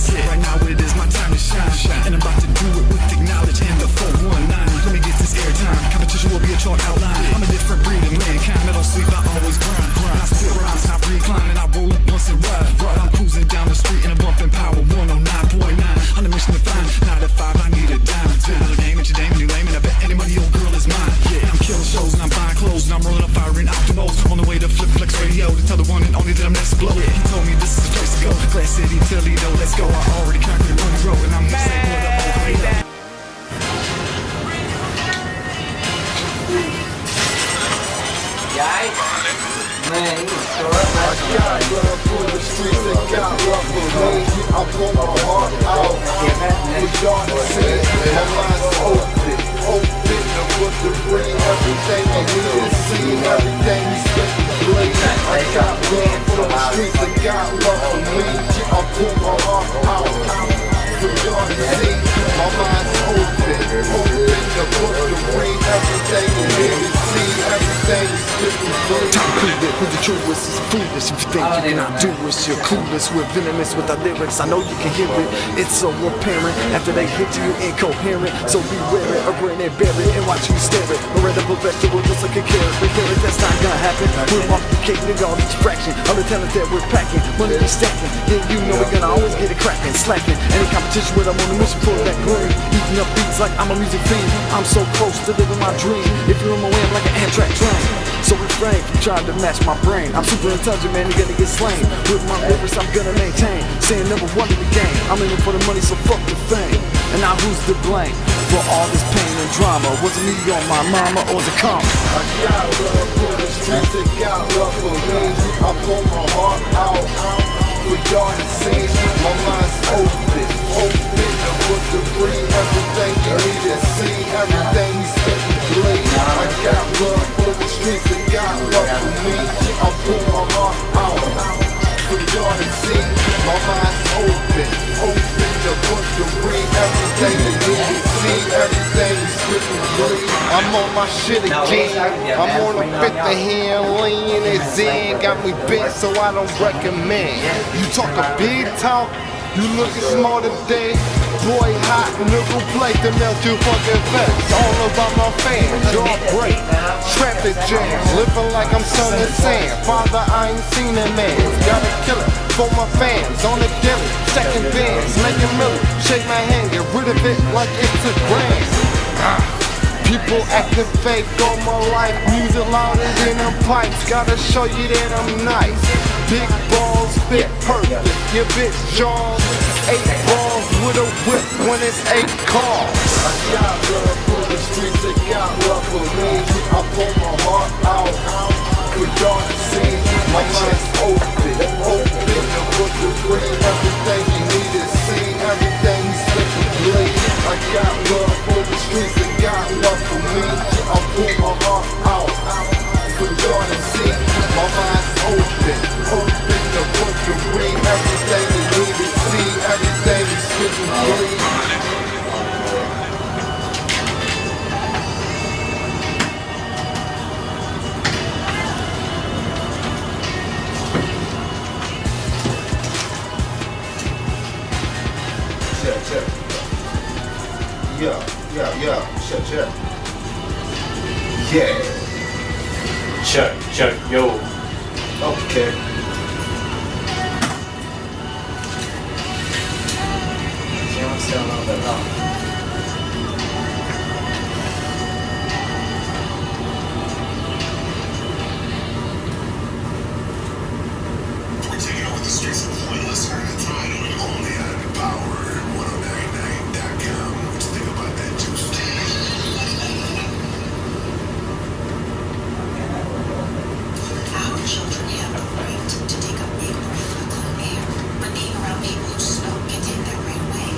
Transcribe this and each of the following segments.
Right now it is my time to shine, and I'm about to do it with Aknahledge and the 419. Let me get this airtime. Competition will be a chalk outline. I'm a different breed of mankind. I don't sleep, I always grind. I spit rhymes, I recline, and I roll up once and ride. I'm cruising down the street and I'm bumping power 109.9. On a mission to find 9 to 5, I need a dime. Tell the game that you're damn, you lame, and I bet any money your girl is mine. Yeah, I'm killing shows and I'm buying clothes and I'm rolling up firing optimals. On the way to Flip Flex Radio to tell the one and only that I'm next blow. Yeah, he told me this is the place to go. Glass City, Toledo, let's go. I already conquered Money Road and I'm gonna say what up, Ohio. Man, I got love for the streets and got love for me. I pour my heart out for y'all to see. My mind's open to put the bring everything I need to see, everything we spent to play. I got love for the streets and got love for me. I pour my heart out for y'all to see. My mind's open to put the bring everything I need to see, everything we spent to play. Time to prove it, who the truest is foolish. If you think you cannot do it, you're clueless. We're venomous with our lyrics, I know you can hear it. It's so apparent, after they hit you, you're incoherent. So beware it, or grin and bear it, and watch you stare it. Or edible vegetable just like a carrot. Repair it, that's not gonna happen. We're multiplicating all these fractions. All the talent that we're packing, money we stacking. Yeah, you know we're gonna always get it cracking, slacking. Any competition with, I'm on a mission for that green. Eating up beats like I'm a music fiend. I'm so close to living my dream. If you're in my way, I'm like an Amtrak train. So refrain from trying to match my brain. I'm super intelligent, man, you're gonna get slain. With my lyrics, I'm gonna maintain. Saying number one in the game. I'm in it for the money, so fuck the fame. And now who's to blame for all this pain and drama? Was it me or my mama, or was it karma? I got love for the streets, I got love for me. I pour my heart out for y'all to see. My mind's open to put the bring everything you need to see, everything we spent to play. I got love for the streets, I got love for me. I pour my heart out for y'all to see. My mind's open to put the bring everything you need to see, everything we spent to play. I'm on my shit again. I'm on a fifth of hand, lean it's in. Got me bent so I don't recommend. You talk a big talk, you looking small today. Boy hot, nigga play to melt your fucking face. All about my fans, y'all break. Traffic jams, living like I'm son of Sam. Father, I ain't seen a man. Gotta kill it for my fans on the daily. Second bands, making million. Shake my hand, get rid of it like it's a grand. People acting fake all my life. Music louder than them pipes. Gotta show you that I'm nice. Big balls fit perfect. Your bitch jaws 8 balls with a whip when it's 8 cars. I got love for the streets, I got love for me. I pour my heart out for y'all to see. My mind's open to put the bring everything you need to see, everything we spent to play. I got love for the streets, I got love for me. I pour my heart out for y'all to see. My mind's open to put the bring everything you need to see, everything we spent to play. Check. Yeah. Check. Yeah. Check, yo. Okay. Still a little bit low. We're taking over the streets of pointless One and Only Aknahledge. 1099.com. What you think about that, Juice? Our children have the right to take a big breath of clean air, but being around people who smoke can take that right away.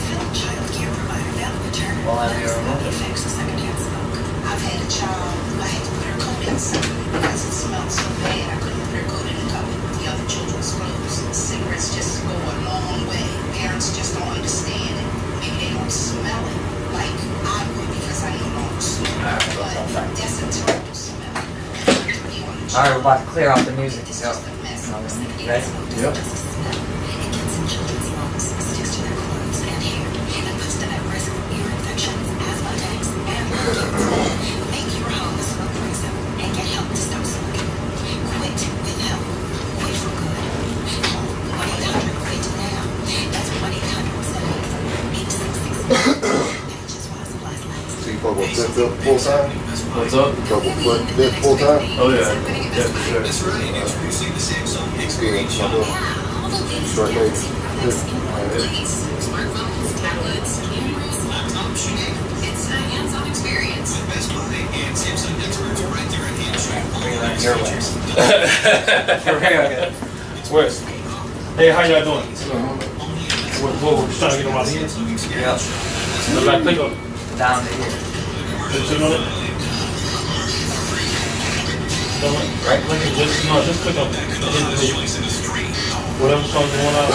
Phil, child care provider, Val returned. It affects the secondhand smoke. I've had a child who I had to put her coat inside because it smelled so bad I couldn't put her coat in a cup with the other children's clothes. Cigarettes just go a long way. Parents just don't understand it. Maybe they don't smell it like I would because I no longer smoke. But that's a terrible smell. Alright, we're about to clear out the music. Yep. Ready? Yep. you fuck with flip full time? What's up? You fuck with flip full time? Oh yeah, yeah for sure. Good, my boy. Short lady. Smartphones, tablets, cameras, laptops, you name it. It's a hands-on experience. Best Buy and Samsung experts are right there at hand. Your way. For real. Where's? Hey, how y'all doing? What, just trying to get them out of here? Yep. The black click up. Down to here. Click on it. Right click it. Just click on it. Whatever comes in one out.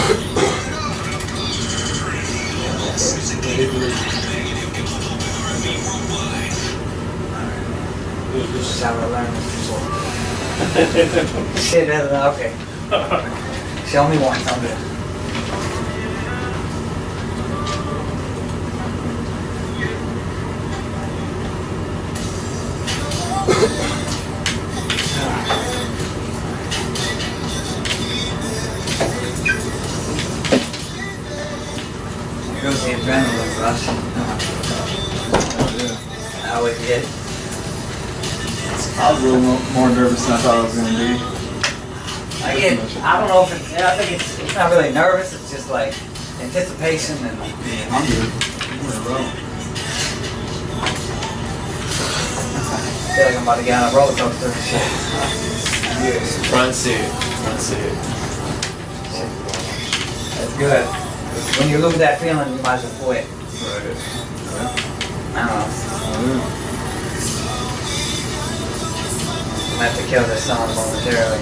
This is how I learned this before. Shit, okay. Show me once, I'm good. Here goes the adrenaline rush. I always get. I was a little more nervous than I thought I was going to be. I don't know if it's, I think it's not really nervous, it's just like anticipation and I'm good. I'm in a row. I feel like I'm about to get on a roller coaster and shit. Front seat. Front seat. That's good. When you lose that feeling, you might as well quit. Right. I don't know. I'm gonna have to kill this song momentarily.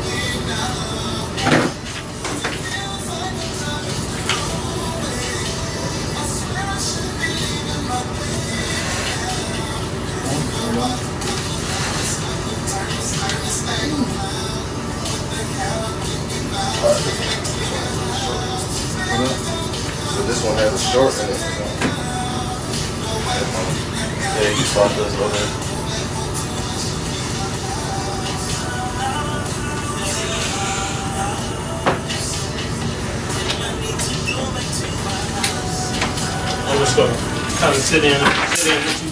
So this one has a short in it. Yeah, you swap those over. I'm just gonna kind of sit in with you.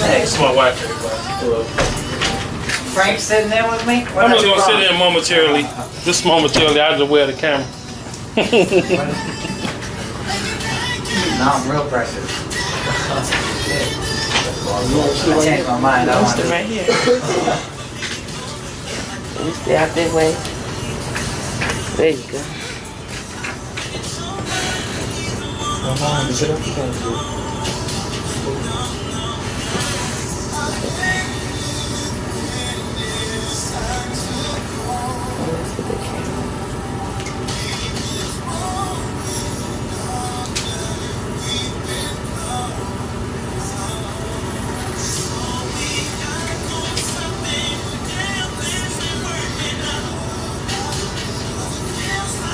Hey, It's my wife, everybody. Hello. Frank's sitting there with me? I'm just gonna sit in momentarily. Just momentarily, I'll just wear the camera. No, I'm real precious. I changed my mind. I want to. Right here. You stay out that way. There you go.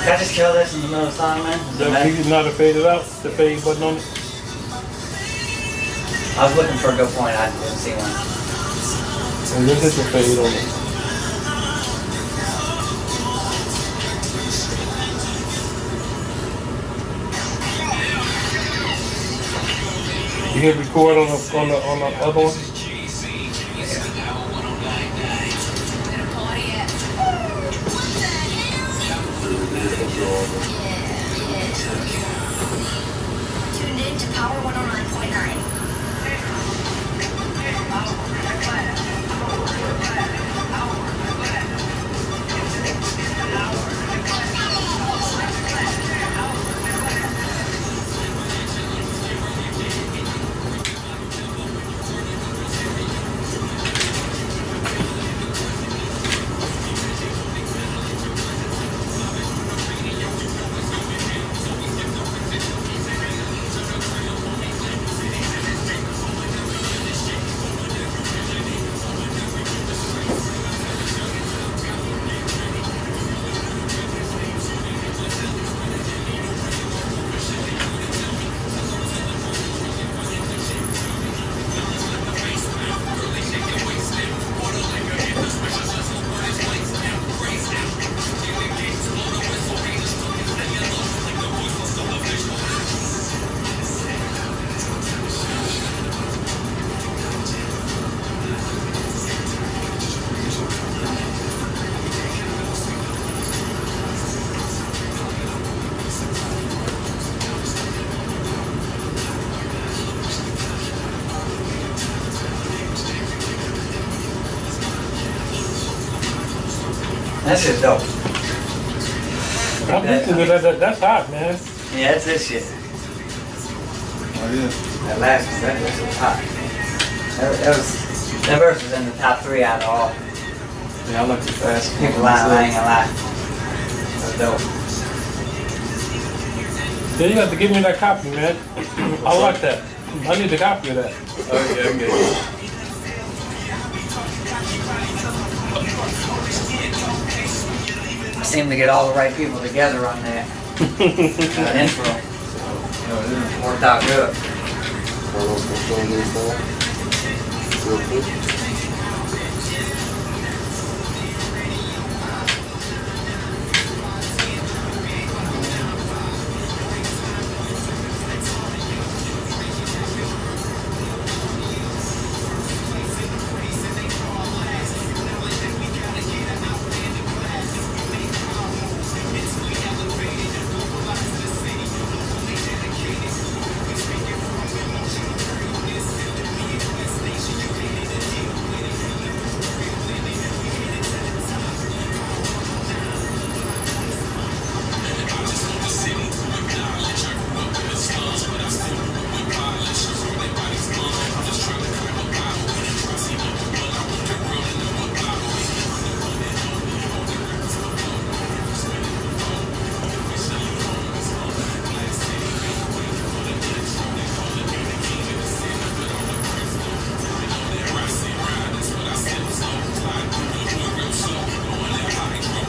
Can I just kill this in the middle of the song, man? Is it You better? can not fade it out, the fade button on it. I was looking for a good point. I didn't see one. And just hit the fade on it. You hit record on the other one? Tuned in to Power 109.9. That shit's dope. I'm listening to that. That's hot, man. Yeah, that's his shit. Oh yeah. That last was hot. That verse was in the top 3 out of all. Yeah, I like the fast. People lying, I ain't gonna lie. That's dope. Yeah, you have to give me that copy, man. I like that. I need a copy of that. Okay. I seem to get all the right people together on that intro. Oh yeah. Worked out good. Real quick.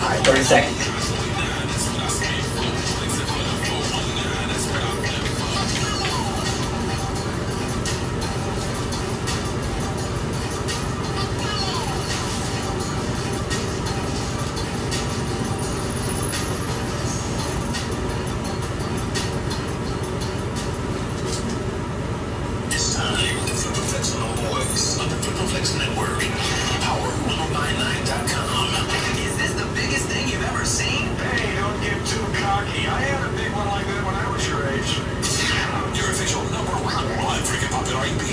Alright, 30 seconds. It's time. The Professional Voice of the Flex Network. Power1099.com. Is this the biggest thing you've ever seen? Hey, don't get too cocky. I had a big one like that when I was your age. Your official #1 freaking popular R&B.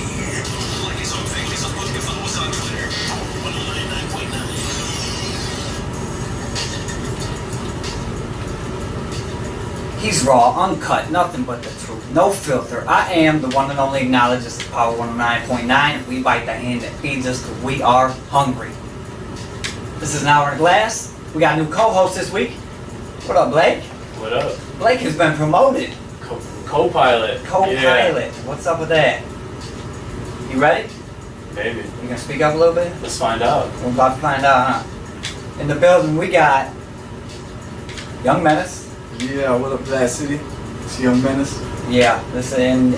Like us on Facebook, you can follow us on Twitter. Power1099.9. He's raw, uncut, nothing but the truth. No filter. I am the one and only Aknahledge. This is Power 109.9. We bite the hand that feeds us because we are hungry. This is an hour in glass. We got a new co-host this week. What up, Blake? What up? Blake has been promoted. Co-pilot. Co-pilot. Yeah, What's up with that? You ready? maybe. You gonna speak up a little bit? Let's find out. We're about to find out, huh? In the building, we got Young Menace. Yeah, what up, Glass City? It's Young Menace. Yeah, listen,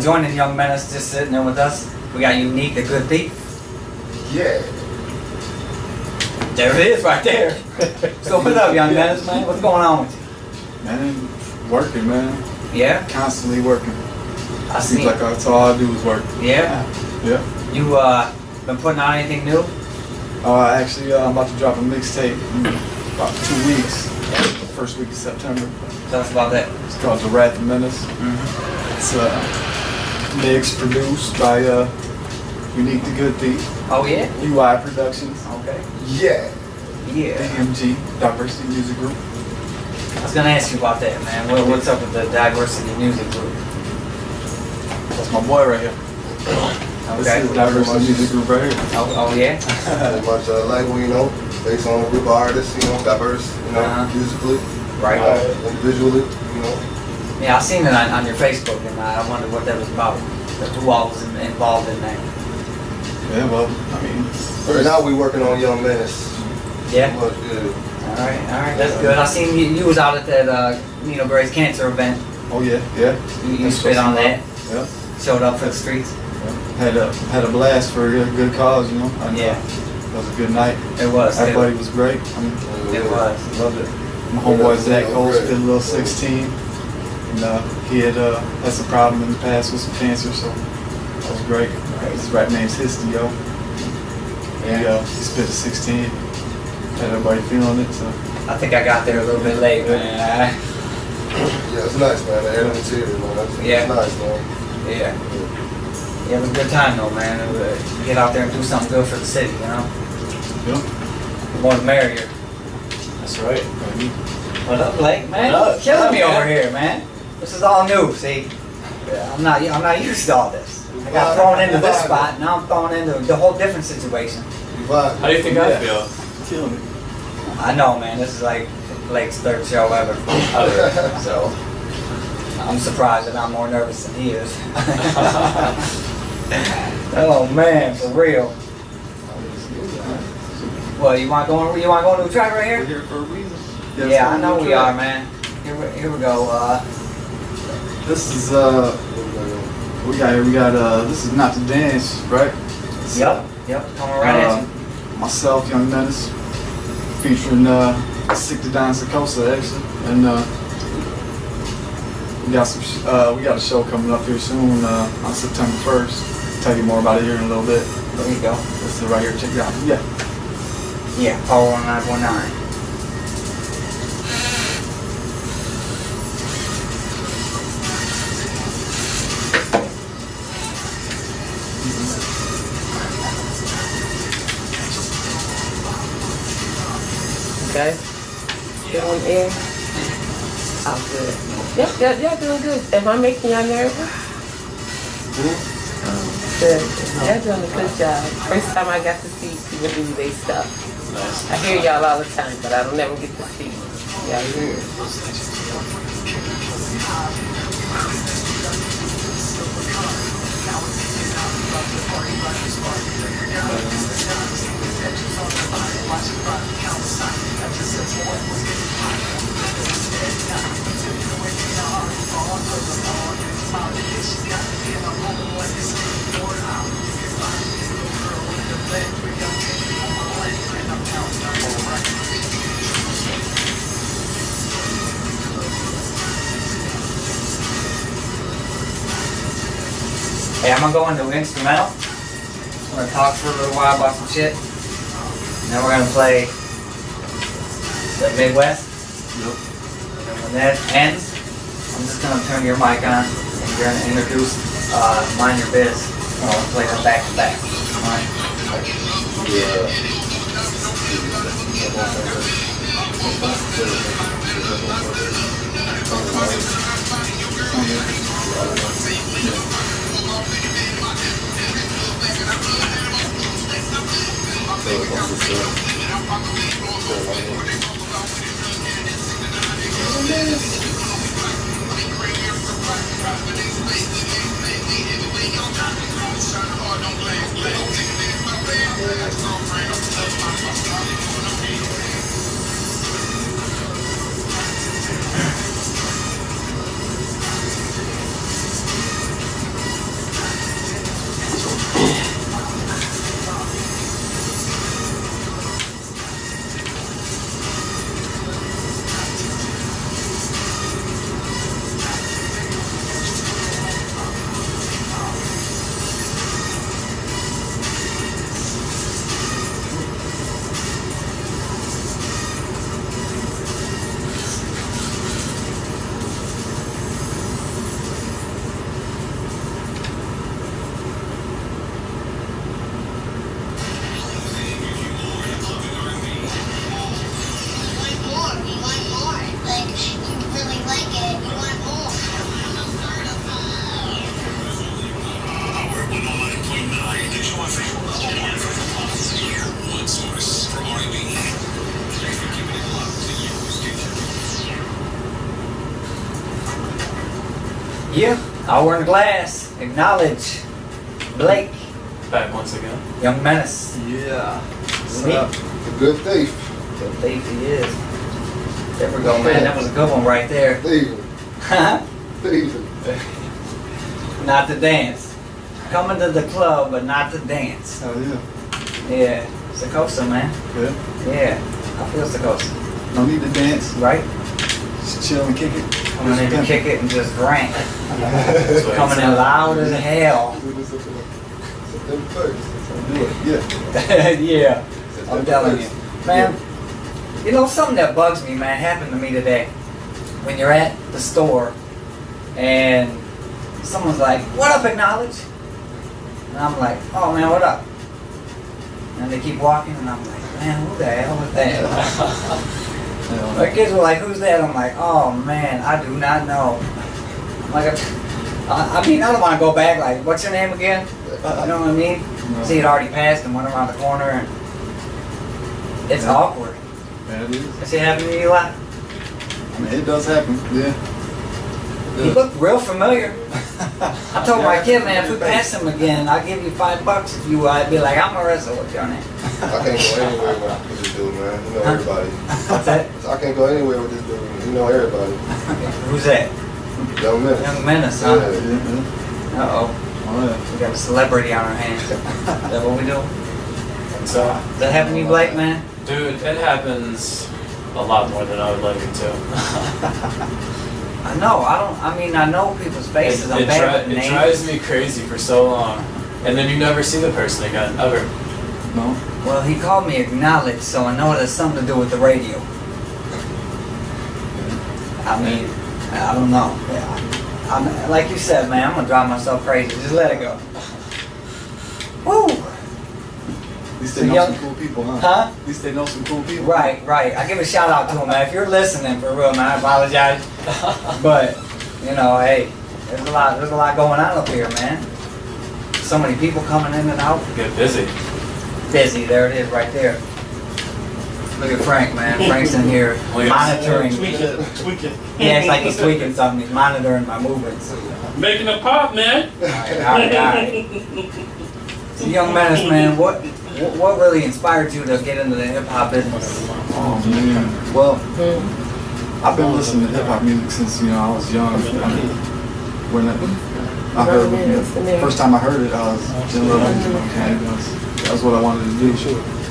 joining Young Menace, just sitting there with us, we got Unique, the Good Thief. Yeah. There it is, right there. So what's up, Young Menace, man? What's going on with you? Man, working, man. Yeah, Constantly working. I Seems see. like that's all I do is work. Yeah, Yeah. you been putting out anything new? Actually, I'm about to drop a mixtape in about 2 weeks. The first week of September. Tell us about that. It's called The Wrath of Menace. It's mixed, produced by Unique the Good Thief, Oh yeah? UI Productions, Okay. Yeah. Yeah. DMG, Diversity Music Group. I was gonna ask you about that, man. What's up with the Diversity Music Group? That's my boy right here. This Okay. is Diversity Music Group right here. Oh yeah? Pretty much label, you know, based on a group of artists, you know, diverse, you know, musically, Right. individually, you know. Yeah, I seen it on your Facebook, and I wondered what that was about. Who all was involved in that? Yeah, well, I mean, Right now we working on Young Menace. Yeah. Much good. All right, that's good. I seen you was out at that Nino Berry's cancer event. oh yeah, yeah. You spit on that. Yeah. Showed up for the streets. Had a blast for a good cause, you know. And, Yeah. it was a good night. It was. Everybody was great. I mean, It was. loved it. My homeboy Zach Cole spit a little 16, and he had some problem in the past with some cancer, so that was great. His rap name's Histy, yo. And he spit a 16. Had everybody feeling it, so. I think I got there a little bit late, man. Yeah, it's nice, man. The air and material, man. Yeah. It's nice, man. Yeah. Yeah, it was a good time though, man. It was, get out there and do something good for the city, you know? Yeah. The more the merrier. That's right. What up, Blake, man? What up? Killing me What up, over man? here, man. This is all new, see? Yeah, I'm not used to all this. I got thrown into this spot, now I'm thrown into a whole different situation. How do you think I feel? Killing it. I know, man. This is like Blake's third show ever. So I'm surprised that I'm more nervous than he is. Oh man, for real. Well, you want to go to the track right We're here? here for a reason. Yeah, I know we are, man. Here we go. This is we got this is Not to Dance, right? Yep, coming right at you. Myself, Young Menace, featuring Sick to Don Sakosa actually, and we got a show coming up here soon on September 1st. Tell you more about it here in a little bit. There you go. This is right here. Check it out. Yeah. Yeah, Power 1919. Okay. Still on air? Oh, good. Yep, y'all doing good. Am I making y'all nervous? Good. Y'all doing a good job. First time I got to see people do their stuff. I hear y'all all the time, but I don't never get to see y'all do it. Hey, I'm gonna go into instrumental. I'm gonna talk for a little while about some shit. And then we're gonna play the Midwest. Yep. And when that ends, I'm just gonna turn your mic on and you're gonna introduce Mind Your Biz. I'll play them back to back. Alright? Yeah, Hour in the Glass, Acknowledge, Blake, Back once again. Young Menace. Yeah. Me. A good thief. Good thief he is. There we go, man. That was a good one right there. Thieving. Thieving. Not to dance. Coming to the club, but not to dance. Oh yeah. Yeah, Sakosa, man. Good. Yeah, I feel Sakosa. No need to dance. Right? Just chill and kick it. Coming in to kick it and just drink. That's what Coming in loud as hell. September 1st. Do it. Yeah. Yeah, I'm telling you. Man, you know something that bugs me, man, happened to me today. When you're at the store and someone's like, "What up, Acknowledge?" And I'm like, "Oh man, what up?" And they keep walking and I'm like, "Man, who the hell is that?" My kids were like, "Who's that?" I'm like, "Oh man, I do not know." I'm like, I mean, I don't want to go back. Like, what's your name again? You know what I mean? No. See, it already passed and went around the corner, and it's awkward. Yeah, it is. Does it happen to you a lot? I mean, it does happen. Yeah. He looked real familiar. I told my kid, man, if we pass him again, I'll give you $5 if you. I'd be like, I'm gonna wrestle with your name. I can't go anywhere with this dude, man. You know everybody. What's that? I can't go anywhere with this dude. You know everybody. Who's that? Young Menace. Young Menace, huh? Yeah. Yeah. Uh oh. Oh yeah. We got a celebrity on our hands. Is that what we do? So, Does that happen to you, Blake, man? dude, it happens a lot more than I would like it to. I know. I mean, I know people's faces. I'm bad with It names. drives me crazy for so long, and then you never see the person again, ever. No. Well, he called me Aknahledge, so I know it has something to do with the radio. I mean, I don't know. Yeah. I'm, like you said, man, I'm gonna drive myself crazy. Just let it go. Woo! At least So they know young- some cool people, huh? Huh? At least they know some cool people. Right. I give a shout out to him, man. If you're listening, for real, man, I apologize. But you know, hey, there's a lot going on up here, man. So many people coming in and out. Get busy. Busy. There it is, right there. Look at Frank, man. Frank's in here Look at monitoring. Tweaking. He acts like he's tweaking something. He's monitoring my movements. Making a pop, man. All right. So, Young Menace, man, what really inspired you to get into the hip hop business? Oh man. Well, I've been listening to hip hop music since I was young. I mean, when I heard it, first time I heard it, I was in love with it. Okay, that was what I wanted to do.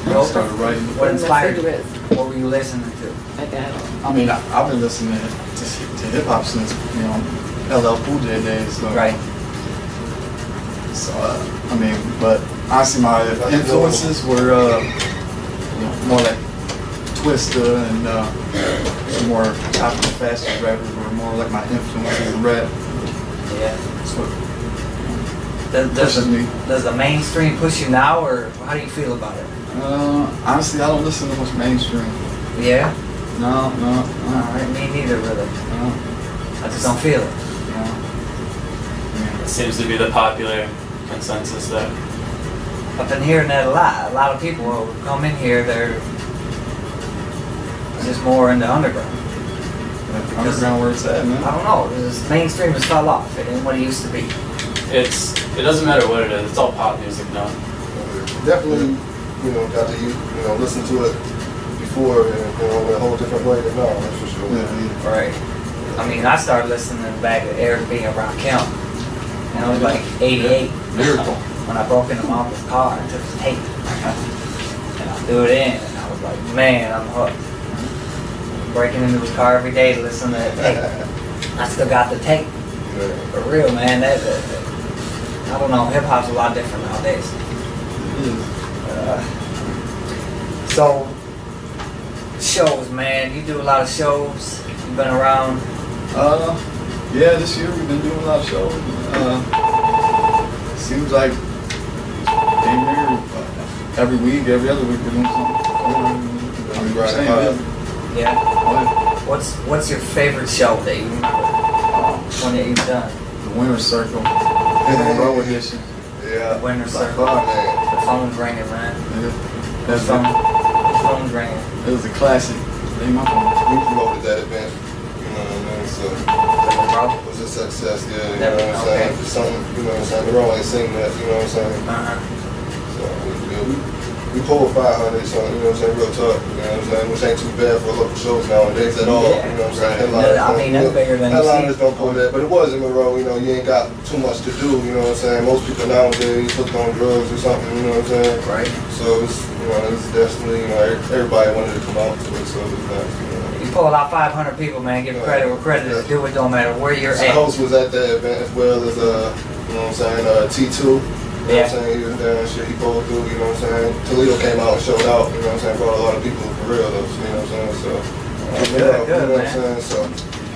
I started writing. What inspired you? What were you listening to? I got it. I mean, I've been listening to hip hop since LL Cool J days. So. Right. So I mean, but honestly, my influences were more like Twista and some more popular faster rappers were more like my influences in rap. Yeah. That's what Does pushes me. the mainstream push you now, or how do you feel about it? Honestly, I don't listen to much mainstream. Yeah. No. All right. Me neither, really. I just don't feel it. It seems to be the popular consensus there. I've been hearing that a lot. A lot of people who come in here, they're just more in the underground. Underground where it's at, man. I don't know. This mainstream has fell off. It ain't what it used to be. It doesn't matter what it is. It's all pop music now. Definitely, got to listen to it before in a whole different way than now. That's for sure. Yeah. Right. I mean, I started listening back to Eric being around Kemp. And it was like 88. Lyrical. When I broke into my uncle's car and took his tape. And I threw it in. And I was like, man, I'm hooked. Breaking into his car every day to listen to that tape. I still got the tape. Yeah. For real, man. That I don't know. Hip hop's a lot different nowadays. So, shows, man. You do a lot of shows. You've been around. Yeah, this year we've been doing a lot of shows. Seems like damn near every week, every other week we're doing something. Yeah. What's your favorite show that you remember? One that you've done? The Winner's Circle. Row edition. Yeah. The Winner's By Circle. far. The phone's ringing, man. Yeah. The phone's ringing. It was a classic. Name my phone. We promoted that event. You know what I mean? So Bro. it was a success. Yeah. You That- know what I'm okay. saying? Just something. You know what I'm saying? The wrong ain't sing that. You know what I'm saying? So we pulled 500. So you know what I'm saying? Real talk. You know what I'm saying? Which ain't too bad for local shows nowadays at all. Yeah. You know what I'm saying? Right. I mean, that's bigger than you Headliners see. don't pull that, but it was in Monroe. You ain't got too much to do. You know what I'm saying? Most people nowadays hooked on drugs or something. You know what I'm saying? Right. So it's it's definitely everybody wanted to come out to it, so it was nice. You pull out 500 people, man. Give credit where credit is due. It don't matter where you're The at. host was at that event as well as you know what I'm saying, T2. You know what I'm saying? He was there and shit, he pulled through, you know what I'm saying? Toledo came out and showed out, you know what I'm saying? Brought a lot of people for real though, you know what I'm saying? So Good, you know what I'm man. saying? So it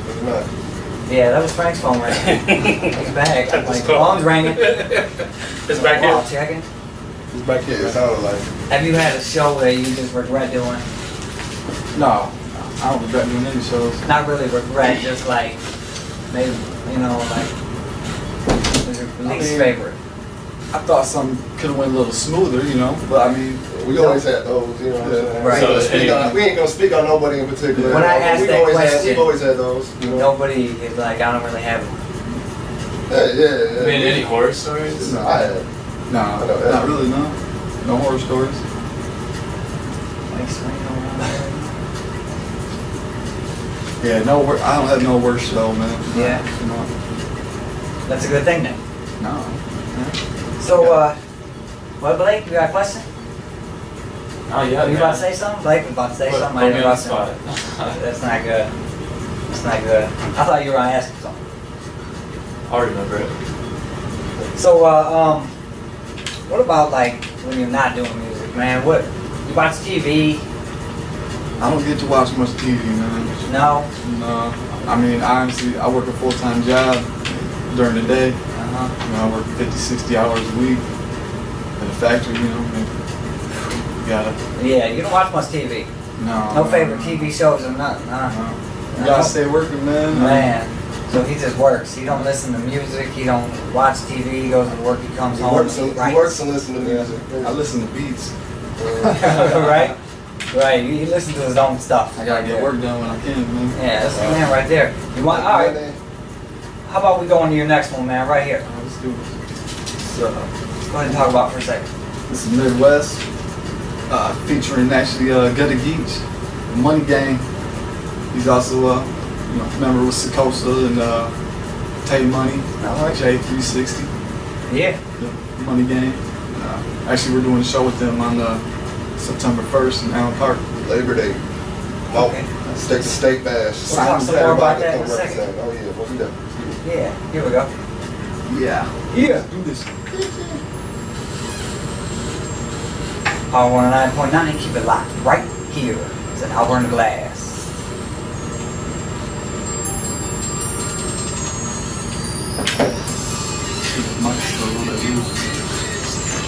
was nice. Yeah, that was Frank's phone ringing. He's back. I'm like, Just called. phone's ringing. It's back Wow, here. checking. He's back here, it sounded like Have you had a show that you just regret doing? No. I don't regret doing any shows. Not really regret, just like maybe like who's your least favorite? I thought something could have went a little smoother, but I mean, We always had those, you know what I'm saying? Right. So we ain't gonna speak on nobody in particular. When I asked We've that always question, we've always had those. You know? Nobody is like, I don't really have it. Yeah. I mean, any horror stories? I had. no, I know that. not really, no. No horror stories. Like, Yeah, I don't have no worst show, man. Yeah. That's a good thing then. No. So, well, Blake, you got a question? Oh yeah. You about to say something? Blake was about to say something. Put me on the interrupted spot. him. That's not good. That's not good. I thought you were gonna ask him something. I'll remember it. So, what about like when you're not doing music, man? What you watch TV? I don't get to watch much TV, man. No. No. I mean, honestly, I work a full-time job during the day. Uh-huh. I work 50, 60 hours a week at a factory, You gotta. Yeah, you don't watch much TV. No. No favorite TV shows or nothing, huh? No. You gotta stay working, man. Man. So he just works. He don't listen to music. He don't watch TV. He goes to work. He comes He home. works he and writes. listens to music. I listen to beats. Right? Right. He listens to his own stuff. I gotta get work done when I can, man. Yeah, that's the man right there. You want? All right. How about we go on to your next one, man? Right here. Let's do it. Go ahead and talk about it for a second. This is Midwest, featuring actually Gutta Geach, the Money Gang. He's also member with Sakosa and Tay Money, J360. Yeah. The Money Gang. Actually, we're doing a show with them on September 1st in Allen Park. Labor Day. Oh, Okay. State to state bash. We'll talk some more about that in a Everybody second. come represent. Oh yeah, what we got? Yeah. Here we go. Yeah. Yeah. Let's do this. Power 109.9. Keep it locked right here. It's an hour in the glass. Much for a little bit loose.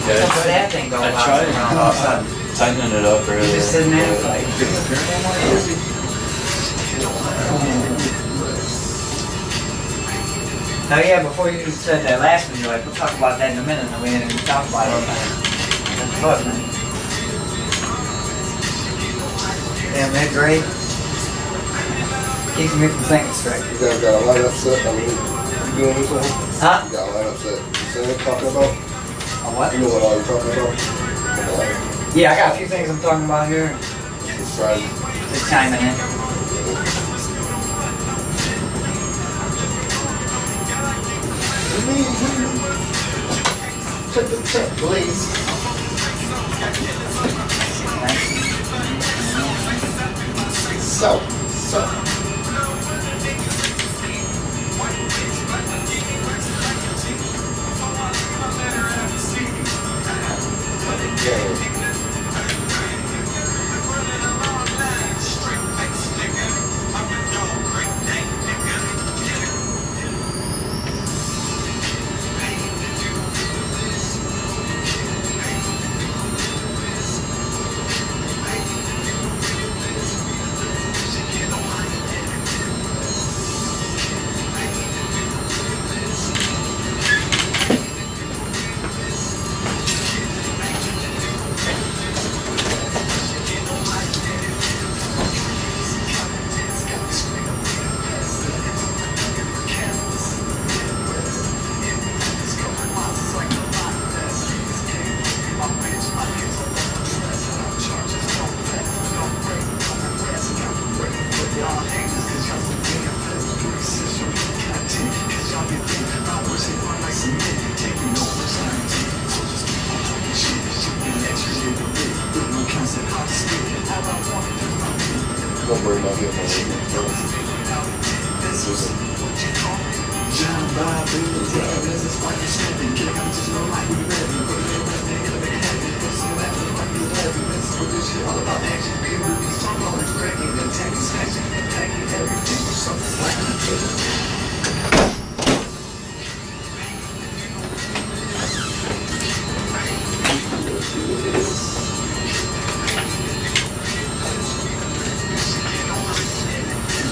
Yeah, That's where that thing goes I out tried around all of a sudden. tightening it up earlier. You're just sitting there but- like. Oh yeah, before you said that last one, you're like, we'll talk about that in a minute, and we didn't even talk about it. That's fun, man. Damn, that great. Keeps me from thinking straight. You guys got a lineup set. I mean, you doing this one? Huh? You got a lineup set. You see what I'm talking about? A what? You know what all you're talking about? Like, Yeah, I got a few things I'm talking about here. just try to Just chiming in. check the check, please. So. Yeah. Don't worry about getting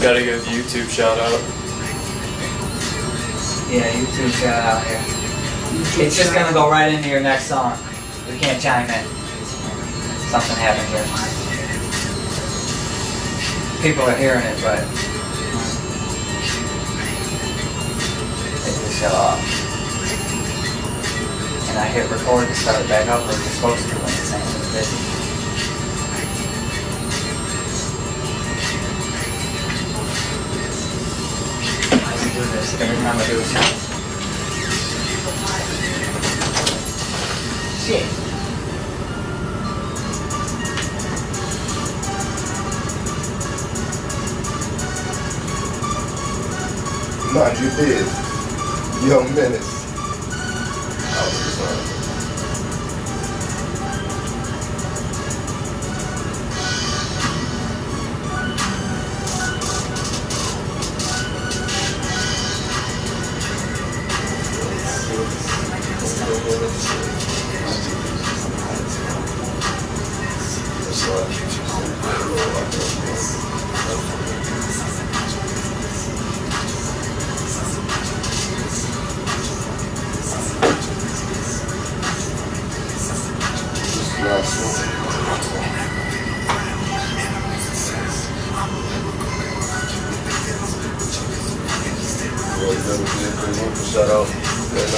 Gotta give YouTube shout out. Yeah, YouTube shout out here. It's just gonna go right into your next song. We can't chime in. Something happened here. People are hearing it, but they just shut off. And I hit record to start it back up like you're supposed to when it's saying it's busy. I can do this every time I do a show. Shit. Mind you did. Young Menace. I was sorry. Shout out and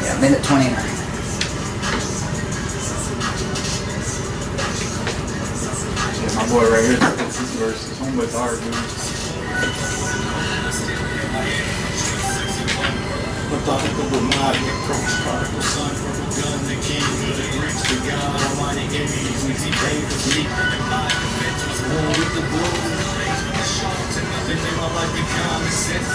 Yeah, minute 29. Yeah, my boy right here, it's his verse. His homeboy's hard, dude. Methodical mind, approach prodigal son from a gun, the king of the rich, the God Almighty gave me these easy favors, me and my defense was born with the blow. To nothing in my life in common sense.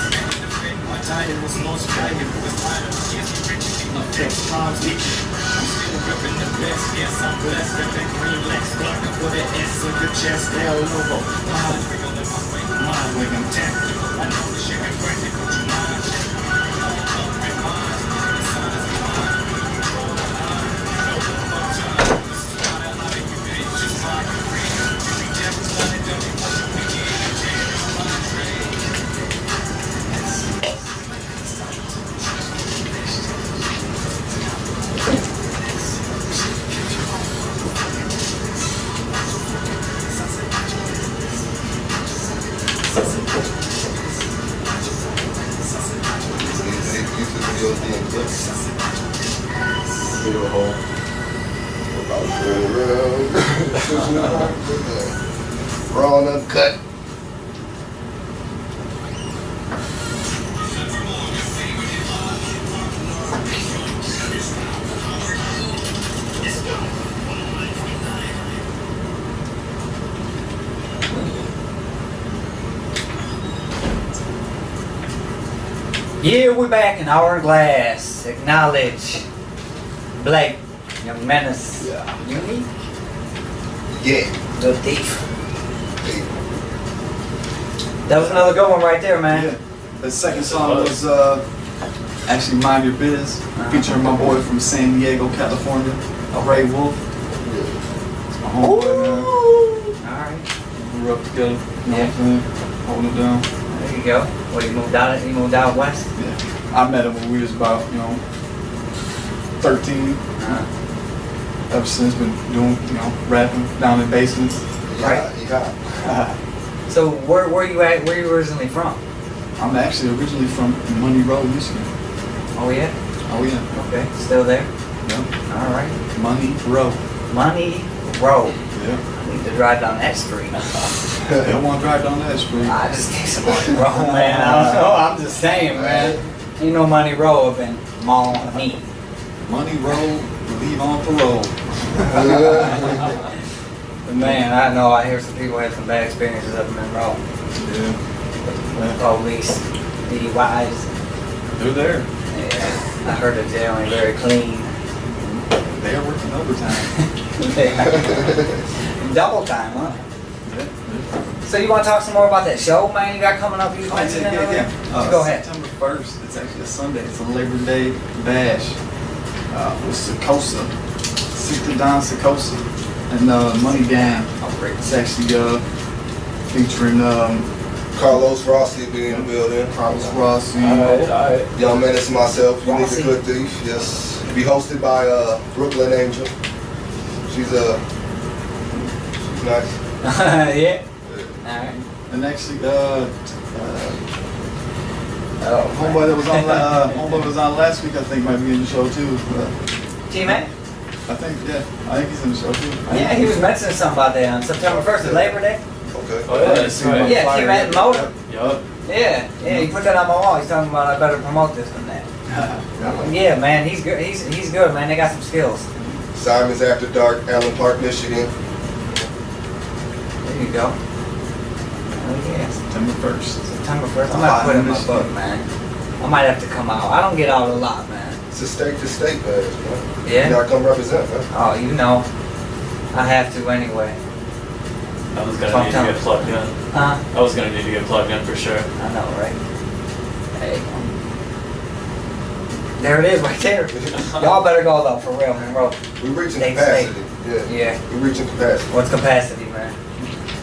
My title was most valuable, this title was yes, rich, my text times leaking. I'm still ripping the best, yes, I'm blessed. Got that green Lex, dark for the S of the chest, El Lobo. Mind when I'm tapped, I know the shit is practical to mind. Raw and uncut. Yeah, we're back in Our Glass. Acknowledge. Blake. Young Menace. Yeah. Unique. Yeah. Little thief. That was another good one right there, man. Yeah. The second song was actually Mind Your Biz, featuring my boy from San Diego, California, Ray Wolf. It's my homeboy, man. Alright. We grew up together, you know what I'm saying? Holding it down. There you go. What, he moved out west? Yeah. I met him when we was about, 13. Ever since been doing, rapping down in basements. Right. Yeah. So where you at? Where you originally from? I'm actually originally from Money Road, Michigan. Oh yeah. Oh yeah. Okay. Still there? Yeah. All right. Money Road. Money Road. Yeah. I need to drive down that street. They don't want to drive down that street. I just need some money roll, man. I don't know. I'm just saying, man. Ain't no money roll up in me. Money roll, leave on parole. But man, I know. I hear some people had some bad experiences up in Monroe. Yeah. Police, DUIs. They're there. Yeah, I heard the jail ain't very clean. They are working overtime. Double time, huh? So you want to talk some more about that show, man? You got coming up? You mentioned it earlier? Go ahead. September 1st. It's actually a Sunday. It's a Labor Day bash. With Secosa, Secret Don Secosa, and Money Gang. Oh, great. It's actually featuring Carlos Rossi being in the building. Carlos Rossi. Alright. Young Menace and myself, Unique Rossi. the Good Thief. Yes. Be hosted by Brooklyn Angel. She's nice. Yeah. Alright. And actually, Oh, homeboy that was on homeboy was on last week. I think might be in the show too. T-Man? I think he's in the show too. Yeah, he was mentioning something about that on September 1st, is Labor Day. Okay. Oh yeah, that's right. Yeah, T-Man Motor. Yup. Yeah, he put that on my wall. He's talking about I better promote this than that. Yeah, man, he's good. He's good, man. They got some skills. Simon's After Dark, Allen Park, Michigan. There you go. Oh yeah, September 1st. September 1st. I might put it in my book, man. I might have to come out. I don't get out a lot, man. It's a state-to-state badge, man. Yeah? You gotta come represent, man. Oh, you know. I have to anyway. I was gonna need to get plugged in. Huh? I was gonna need to get plugged in for sure. I know, right? Hey. There it is right there. Y'all better go though, for real, Monroe. We're reaching State, capacity. Yeah. Yeah. We're reaching capacity. What's capacity, man?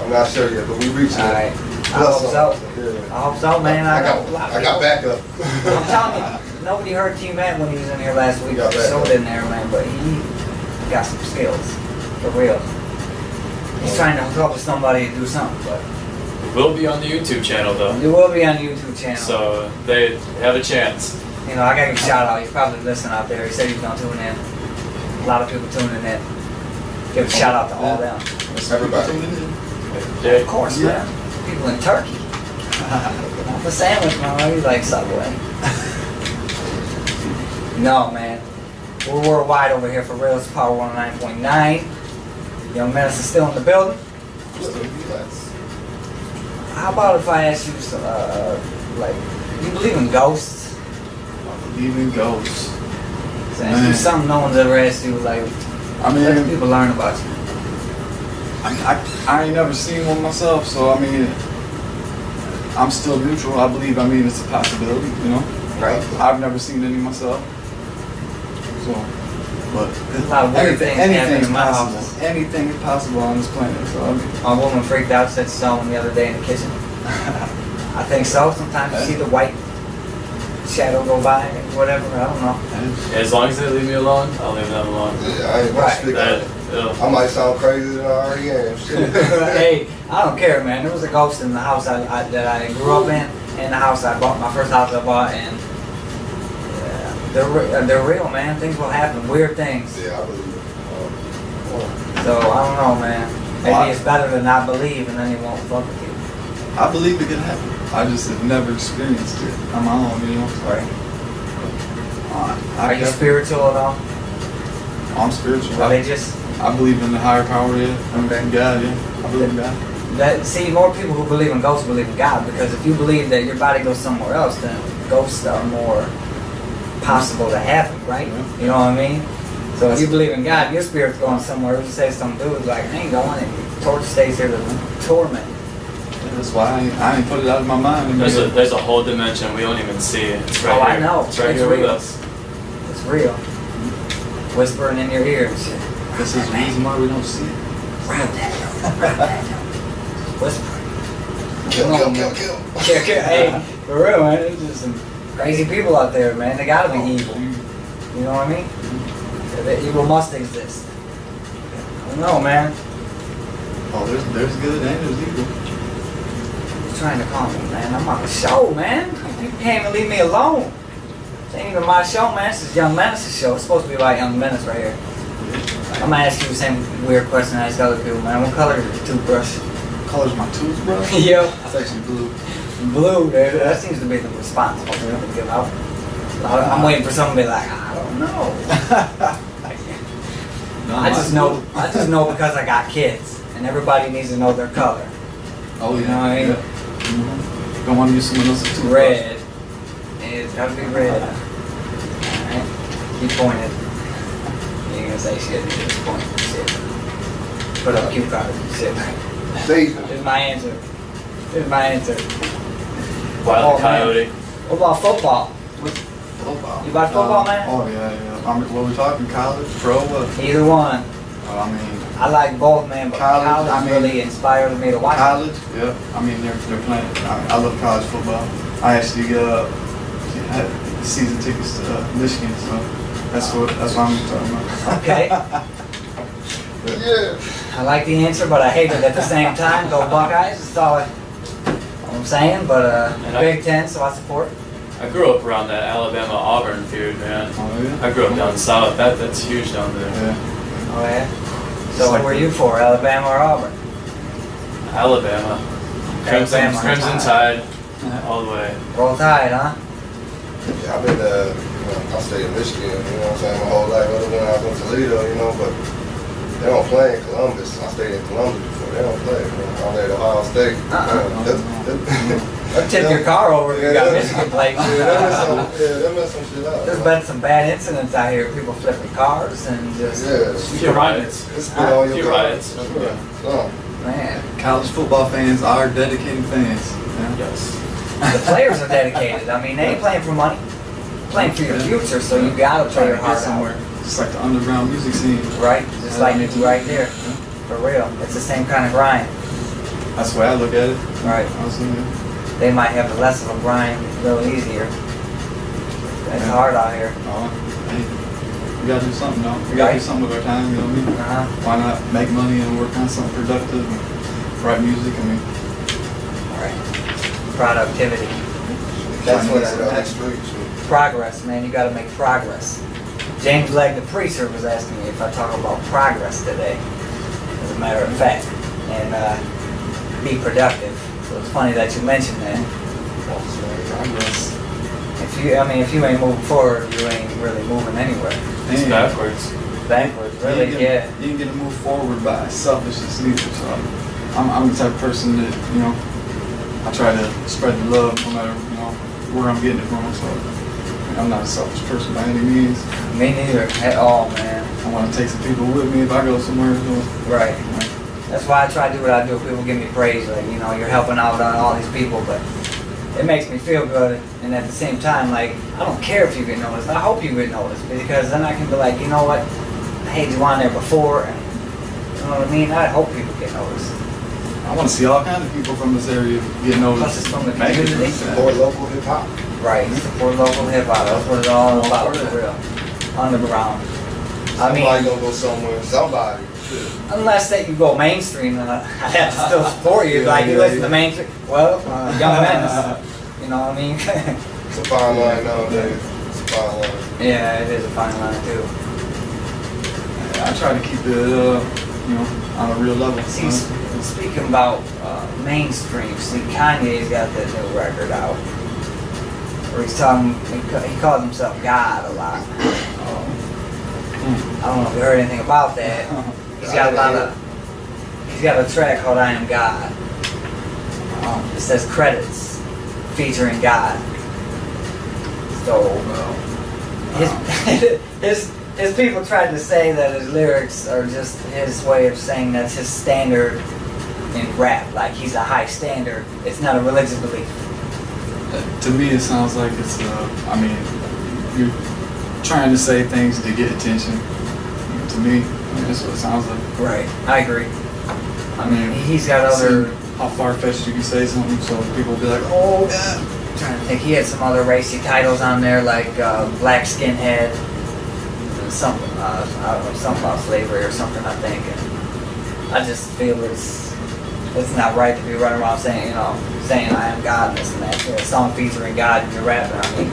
I'm not sure yet, but we're reaching Alright. it. I hope so. Yeah. I hope so, man. I know a lot of I got people- backup. I'm telling you, nobody heard T-Man when he was in here last week. Yeah, He showed in there, man, but he got some skills. For real. He's trying to hook up with somebody to do something, but It will be on the YouTube channel though. it will be on the YouTube channel. So they have a chance. You know, I gotta give a shout out. He's probably listening out there. He said he's gonna tune in. A lot of people tuning in. Give a shout out to all them. Everybody. Yeah. Of course, man. People in Turkey. Not the sandwich, man. He's like Subway. No, man. We're worldwide over here for real. It's Power 109.9. Young Menace is still in the building. How about if I ask you some, like, you believe in ghosts? I believe in ghosts. So ask you something no one's ever asked you, like, I mean, let people learn about you. I ain't never seen one myself, so I mean, I'm still neutral. I believe, it's a possibility, you know? Right. I've never seen any myself. So, but A lot of weird things happen anything is in my possible. house. Anything is possible on this planet, so I mean, My woman freaked out, said someone the other day in the kitchen. I think so. Sometimes you see the white shadow go by, or whatever. I don't know. As long as they leave me alone, I'll leave them alone. Yeah, I ain't gonna Right. speak on it. I might sound crazy than I already am. Shit. Hey, I don't care, man. There was a ghost in the house that I grew up in the house I bought, my first house I bought, and they're real, man. Things will happen, weird things. Yeah, I believe it. So I don't know, man. Maybe it's better to not believe, and then he won't fuck with you. I believe it could happen. I just have never experienced it on my own, you know? Right. I Are you spiritual at all? I'm spiritual. Religious? I believe in the higher power, yeah. I believe in God, yeah. I believe in God. See, more people who believe in ghosts believe in God, because if you believe that your body goes somewhere else, then ghosts are more possible to happen, right? Yeah. You know what I mean? So if you believe in God, your spirit's going somewhere. You say some dude's like, I ain't going, and your torch stays here to torment. Yeah, that's why I ain't put it out of my mind. There's a whole dimension we don't even see. It's right Oh, here. I know. It's right It's here real. with us. It's real. Whispering in your ear and shit. This is the reason why we don't see it. Wrap that down. Wrap that down. Whispering. Kill. Hey, for real, man. There's just some crazy people out there, man. They gotta be evil. You know what I mean? The evil must exist. I don't know, man. Oh, there's good and there's evil. Who's trying to call me, man? I'm on the show, man. You can't even leave me alone. This ain't even my show, man. This is Young Menace's show. It's supposed to be about Young Menace right here. I'm gonna ask you the same weird question I ask other people, man. What color is your toothbrush? color's my toothbrush? Yep. It's actually blue. Blue, that seems to be the responsible thing to give out. I'm waiting for someone to be like, I don't know. No, I just know because I got kids, and everybody needs to know their color. Oh yeah. You know what I mean? Yeah. Don't want to use someone else's toothbrush. Red. It's gotta be red. Alright. Keep pointing. You ain't gonna say shit. You just point. Shit. Put up cue cards. Shit. Season. Here's my answer. Here's my answer. Wild Oh, man. Coyote. What about football? Football. You about football, man? Oh yeah, yeah. I mean, what we talking? College, pro? What? Either one. I mean, I like both, man, but College, college I mean- really inspires me to watch it. college. Yeah. I mean, they're playing. I love college football. I actually had season tickets to Michigan, so that's what I'm talking about. Okay. Yeah. I like the answer, but I hate it at the same time. Go Buckeyes, that's all I'm saying, but And I- Big Ten, so I support. I grew up around that Alabama-Auburn feud, man. Oh yeah. I grew up down south. That's huge down there. Yeah. Oh yeah? It's So like what were you for, Alabama or Auburn? Alabama. Crimson, Alabama. Crimson Tide, all the way. Roll Tide, huh? Yeah, I've been, I stayed in Michigan, you know what I'm saying, my whole life, other than I was in Toledo, you know, but they don't play in Columbus. I stayed in Columbus before. They don't play. I'm there at Ohio State. Or tip your car over if you got Michigan plates. They mess some shit up. There's been some bad incidents out here, people flipping cars and just, Few riots. It's been on your Few car. riots. No. man. College football fans are dedicated fans. Yeah. Yes. The players are dedicated. I mean, they ain't playing for money. Playing for your future, so you gotta play your Trying to heart get somewhere. somewhere. Just like the underground music scene. Right? Just like you right there. For real. It's the same kind of grind. That's the way I look at it. Right. Honestly, yeah. They might have less of a grind, a little easier. It's Yeah. hard out here. Hey, we gotta do something, though. We gotta do something with our time, you know what I mean? Uh-huh. Why not make money and work on something productive and write music? I mean, Right. Productivity. That's what that's progress, man. You gotta make progress. James Legg, the preacher, was asking me if I talk about progress today, as a matter of fact, and be productive. So it's funny that you mentioned that. progress. If you ain't moving forward, you ain't really moving anywhere. It's And backwards. Backwards, you really, ain't yeah. gonna- You ain't gonna move forward by selfishness neither. So I'm the type of person that, you know, I try to spread the love no matter, you know, where I'm getting it from. So I'm not a selfish person by any means. Me neither, at all, man. I want to take some people with me if I go somewhere. So, Right. That's why I try to do what I do. People give me praise, like, you know, you're helping out on all these people, but it makes me feel good. And at the same time, like, I don't care if you get noticed. I hope you get noticed, because then I can be like, you know what? I had you on there before, and you know what I mean? I hope people get noticed. I want to see all kinds of people from this area get noticed. Plus it's from the Make it community. Support local hip hop. Right. Support local hip hop. That's what it's all about, for real. Underground. I Somebody mean, gonna go somewhere. Somebody. unless that you go mainstream, then I have to still support you. Yeah, Like, you yeah, listen yeah. to mainstream. Well, Young Menace. You know what I mean? It's a fine line nowadays. It's a fine line. Yeah, it is a fine line too. I try to keep it, you know, on a real level. See, speaking about mainstream, see, Kanye's got that new record out. Where he's talking, he calls himself God a lot. I don't know if you heard anything about that. He's got he's got a track called I Am God. It says credits featuring God. So, his people tried to say that his lyrics are just his way of saying that's his standard in rap. Like, he's a high standard. It's not a religious belief. To me, it sounds like it's, I mean, you're trying to say things to get attention. To me, that's what it sounds like. Right. I agree. I mean, he's got other... How far-fetched you can say something so people will be like, oh, yeah. I'm trying to think. He had some other racy titles on there, like Black Skinhead, and something, I don't know, something about slavery or something, I think. And I just feel it's not right to be running around saying, you know, saying I am God and this and that. A song featuring God and you're rapping. I mean,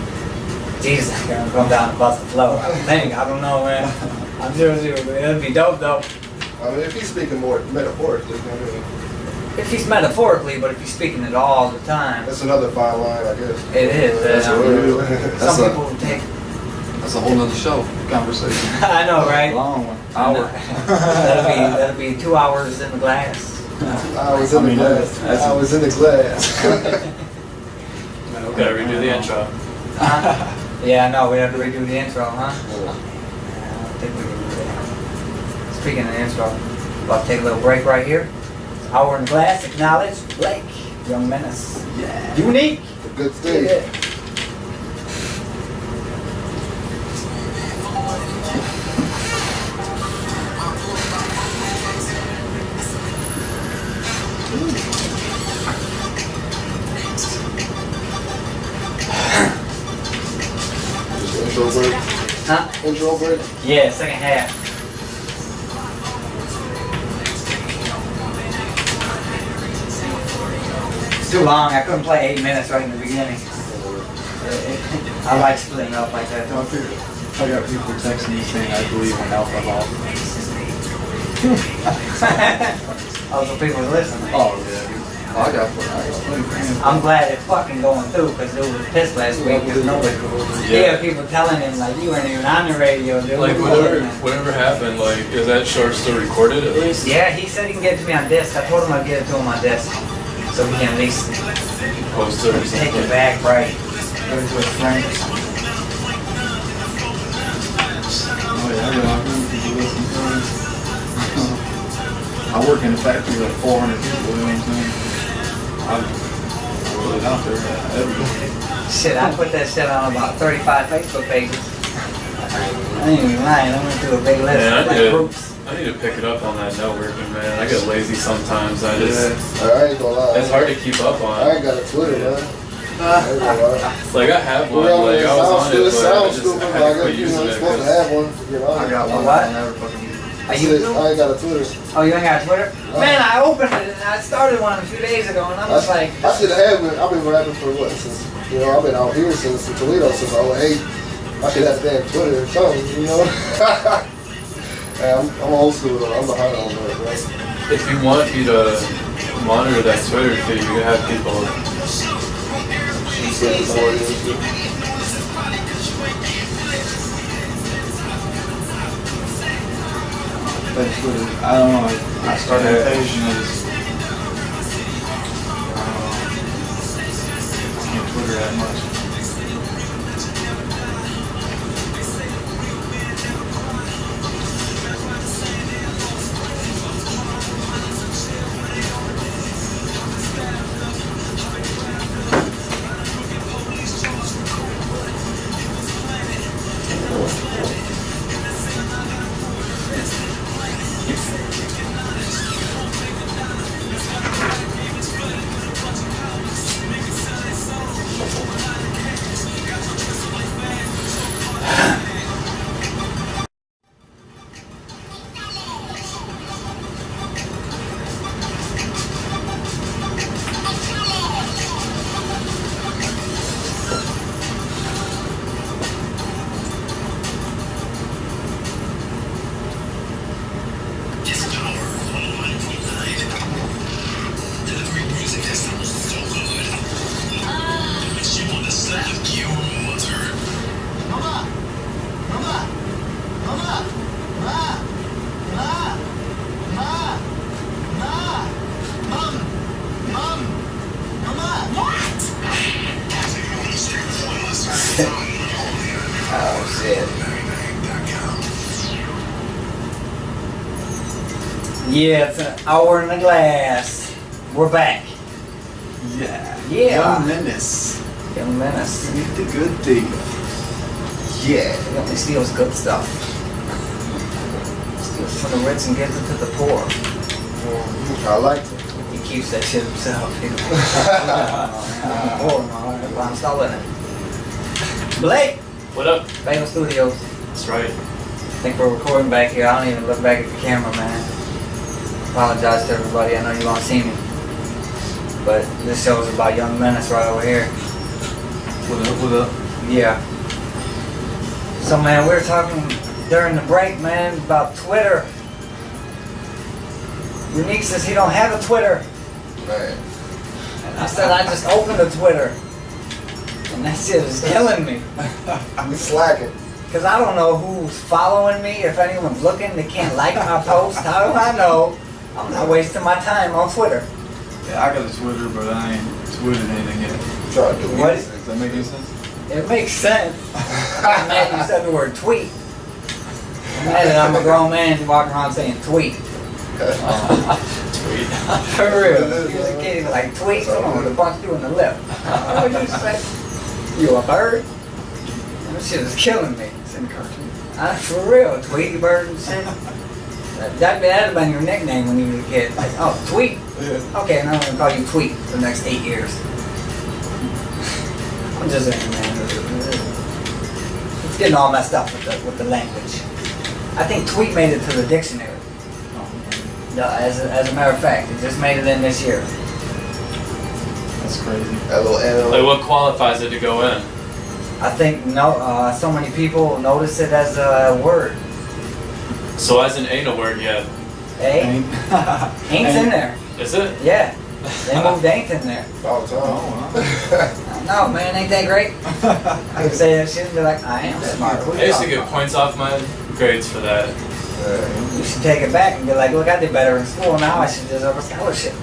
Jesus is gonna come down and bust the flow. I don't know, man. I'm sure it'd be dope though. I mean, if he's speaking more metaphorically, I mean, If he's metaphorically, but if he's speaking it all the time, That's another fine line, I guess. it is. That's I what mean, it is. That's some a- people take. That's a whole nother show conversation. I know, right? Long one. Hour. that'll be 2 hours in the glass. I was in the glass. that's- I was in the glass. We gotta redo the intro. Yeah, I know. We have to redo the intro, huh? I don't think we can do that. Speaking of the intro, about to take a little break right here. Hour in glass. Acknowledge Blake, Young Menace. Yeah. Unique. A good thing. Yeah. Intro break. Huh? Intro break. Yeah, second half. It's too long. I couldn't play 8 minutes right in the beginning. I like splitting up like that. I got people texting me saying I believe in alcohol. Oh, so people listening. Oh yeah. I got plenty. I'm glad it's fucking going through because it was pissed last week. Because nobody. Yeah, people telling him like you weren't even on the radio, dude. Like whatever happened, like is that short still recorded at least? Yeah, he said he can get it to me on disc. I told him I'd get it to him on disc, so we can at least Post it or take it something. back right. Go to his friend. Oh yeah, I got people listening to me. I work in a factory like 400 people, you know what I'm saying? I put it out there every day. Shit, I put that shit on about 35 Facebook pages. I ain't even lying. I went through a big list Man, of like groups. I need to pick it up on that networking, man. I get lazy sometimes. I I ain't gonna lie. it's hard to keep up I on. ain't got a Twitter, man. I ain't gonna lie. Like I have one, Well, like I was on it, it but I sounds just stupid, I but I had to quit guess you using know it you're supposed to 'cause- have one to get on. I got one. What? I never fucking use. Are you? I ain't got a Twitter. Oh, you ain't got Twitter? Man, I opened it and I started one a few days ago, and I was like, I should have one. I've been rapping for what since I've been out here since Toledo since I was 8. I should have damn Twitter or something, you know. Hey, I'm old school though. I'm behind on that, right? If you want me to monitor that Twitter feed, you can have people. But Twitter, I don't know. I started a page and I just, I can't Twitter that much. oh shit. Yeah, it's an hour in the glass. We're back. Yeah. Yeah. Young Menace. Young Menace. Eat the good thing. Yeah. He only steals good stuff. Steals from the rich and gives it to the poor. I like it. He keeps that shit himself. You know? Oh, I'm stalling it. Blake, What up? Bagel Studios. That's right. I think we're recording back here. I don't even look back at the camera, man. Apologize to everybody. I know you won't see me. But this show is about Young Menace right over here. What up? What up? Yeah. So, man, we were talking during the break, man, about Twitter. Unique says he don't have a Twitter. Man. And I said I just opened the Twitter, and that shit is killing me. You slacking. Cause I don't know who's following me. If anyone's looking, they can't like my post. How do I know? I'm not wasting my time on Twitter. Yeah, I got a Twitter, but I ain't tweeted anything yet. Try to do What? it. Does that make any sense? It makes sense. I'm mad you said the word tweet. I'm mad that I'm a grown man walking around saying tweet. Tweet. For real. He was a kid, he was like, tweet, come on, to punch you in the lip. What did you say? You a bird? That shit is killing me. For real, Tweety Bird and shit. That'd have been your nickname when you were a kid. Like, oh, Tweet. Yeah. Okay, now I'm gonna call you Tweet for the next 8 years. I'm just saying, man. It's getting all messed up with the language. I think Tweet made it to the dictionary. No, as a matter of fact, it just made it in this year. That's crazy. Like, what qualifies it to go in? I think so many people notice it as a word. So as in ain't a word yet. Ain't in there. Is it? Yeah. They moved ain't in there. About time. No, man, ain't that great? I can say that shit and be like, I am smart. What I are you used to talking get about? points off my grades for that. You should take it back and be like, look, I did better in school. Now I should deserve a scholarship.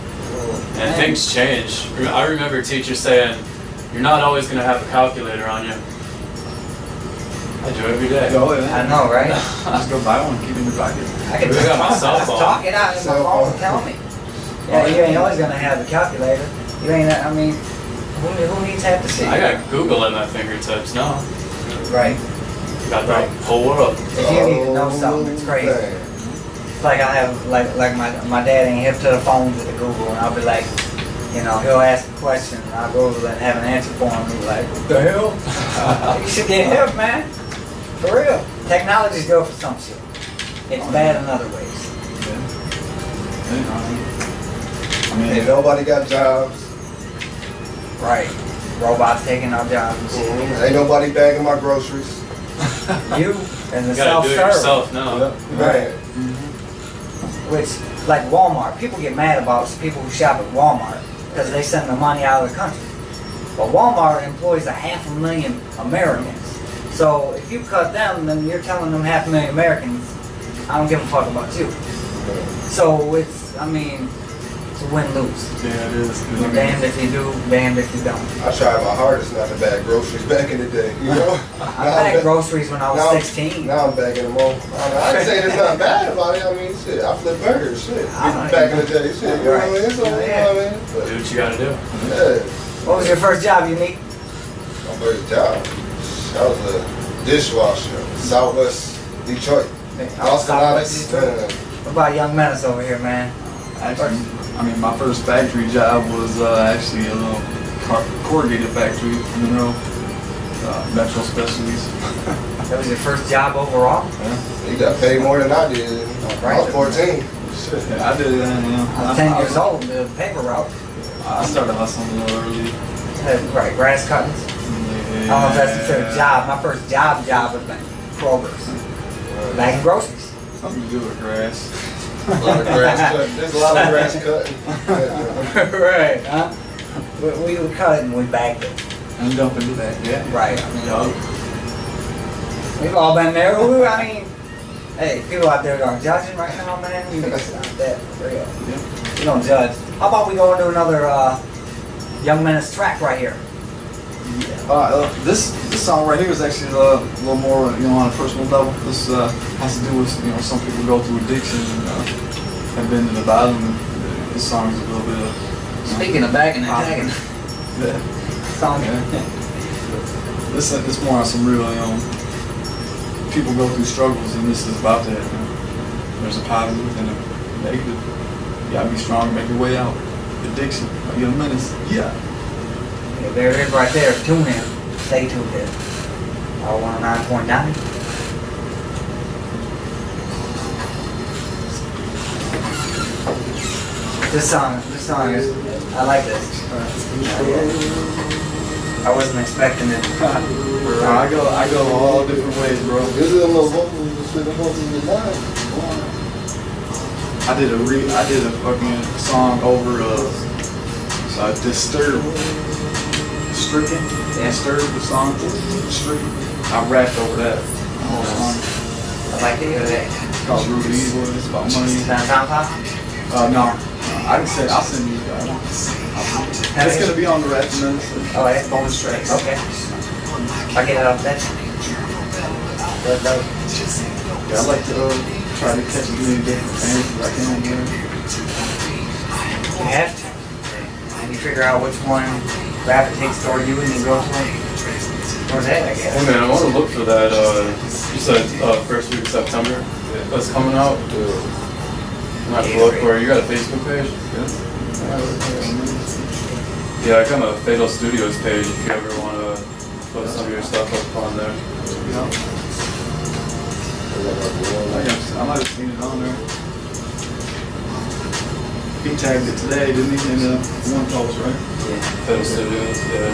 And things change. I remember teachers saying, you're not always going to have a calculator on you. I do every day. Go ahead. I know, right? Just go buy one, keep it in your pocket. I can We got my cell phone. talk it out in my phone and tell me. Yeah, you ain't always gonna have a calculator. You ain't. I mean, who needs half the shit? I got Google at my fingertips now. Right. Got the whole world. If you need to know something, it's crazy. It's like I have, like my dad ain't hip to the phones with the Google, and I'll be like, you know, he'll ask a question, and I'll Google it and have an answer for him. He's like, what the hell? You should get hip, man. For real. Technology's good for some shit. It's bad in other ways. I mean, Ain't nobody got jobs. Right. Robots taking our jobs. Ain't nobody bagging my groceries. You and the You gotta do it self-serve. yourself now. Right. Which, like Walmart, people get mad about people who shop at Walmart because they send the money out of the country. But Walmart employs 500,000 Americans. So if you cut them, then you're telling them 500,000 Americans, I don't give a fuck about you. So it's, I mean, it's a win-lose. yeah, it is. You're damned if you do, damned if you don't. I tried my hardest not to bag groceries back in the day, you know? I bagged groceries when I was 16. Now I'm bagging them all. I didn't say there's nothing bad about it. I mean, shit, I flip burgers, shit. Back in the day, shit. You know what I mean? So, you know what I mean? But, Do what you gotta do. yeah. What was your first job, Unique? My first job. I was a dishwasher, Southwest Detroit. Austin Alex. What about Young Menace over here, man? Actually, I mean, my first factory job was actually a little corrugated factory in Monroe, Metro Specialties. That was your first job overall? You got paid more than I did. I was 14. Shit. Yeah, I did that. I'm 10 years old, the paper route. I started hustling a little early. Right, grass cuttings. I don't know if that's considered a job. My first job would have been Kroger's. Bagging groceries. Something to do with grass. A lot of grass cutting. There's a lot of grass cutting. Right, huh? We would cut it and we bagged it. And dumping into that, yeah. Right, I mean, we've all been there. I mean, hey, people out there are judging right now, man. You need to stop that, for real. Yeah. You don't judge. How about we go into another Young Menace track right here? This song right here is actually a little more, on a personal level. This has to do with, some people go through addiction and have been to the bottom. And this song is a little bit of. Speaking of bagging and tagging, Yeah. song. Yeah. This more on some real, people go through struggles, and this is about that. There's a positive and a negative. You gotta be strong, make your way out. Addiction, Young Menace. Yeah. Yeah, there it is right there. Tune in. Stay tuned there. 109.9. This song is, I like this. I wasn't expecting it. I go all different ways, bro. This is a little vocals, the vocals in your mind. I did a fucking song over Disturbed. Stricken? Yeah. Disturbed, the song. Stricken. I rapped over that. The whole song. I'd like to hear that. It's called Root of Evil. It's about money. Downtown Pop? No. I can say, I'll send you that one. It's gonna be on the Rap Medicine. Oh, yeah? Bonus track. Okay. I'll get it off that. Yeah, I like to try to catch as many different fans as I can. Yeah. You have to. And you figure out which one gravitates toward you and you go towards that, I guess. Hey man, I want to look for that. You said first week of September. That's coming out. I'm gonna have to look for it. You got a Facebook page? Yeah, I got a Fatal Studios page if you ever want to put some of your stuff up on there. I might have seen it on there. He tagged it today, didn't he, in one post, right? Yeah. Fatal Studios, yeah.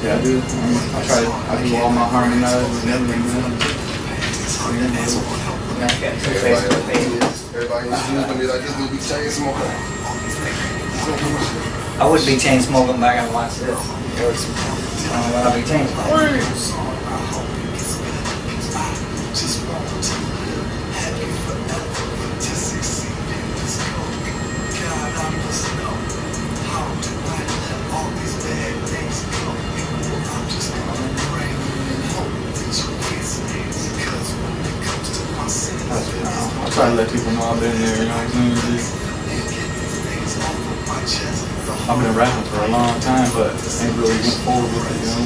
Yeah, I do. I do all my harmonizers and everything. I got 2 Facebook pages. Everybody gonna be like, this gonna be chain smoking. I would be chain smoking, but I gotta watch this. I'll be chain smoking. I try to let people know I've been there, you know what I'm saying? I've been rapping for a long time, but ain't really went forward with it, you know?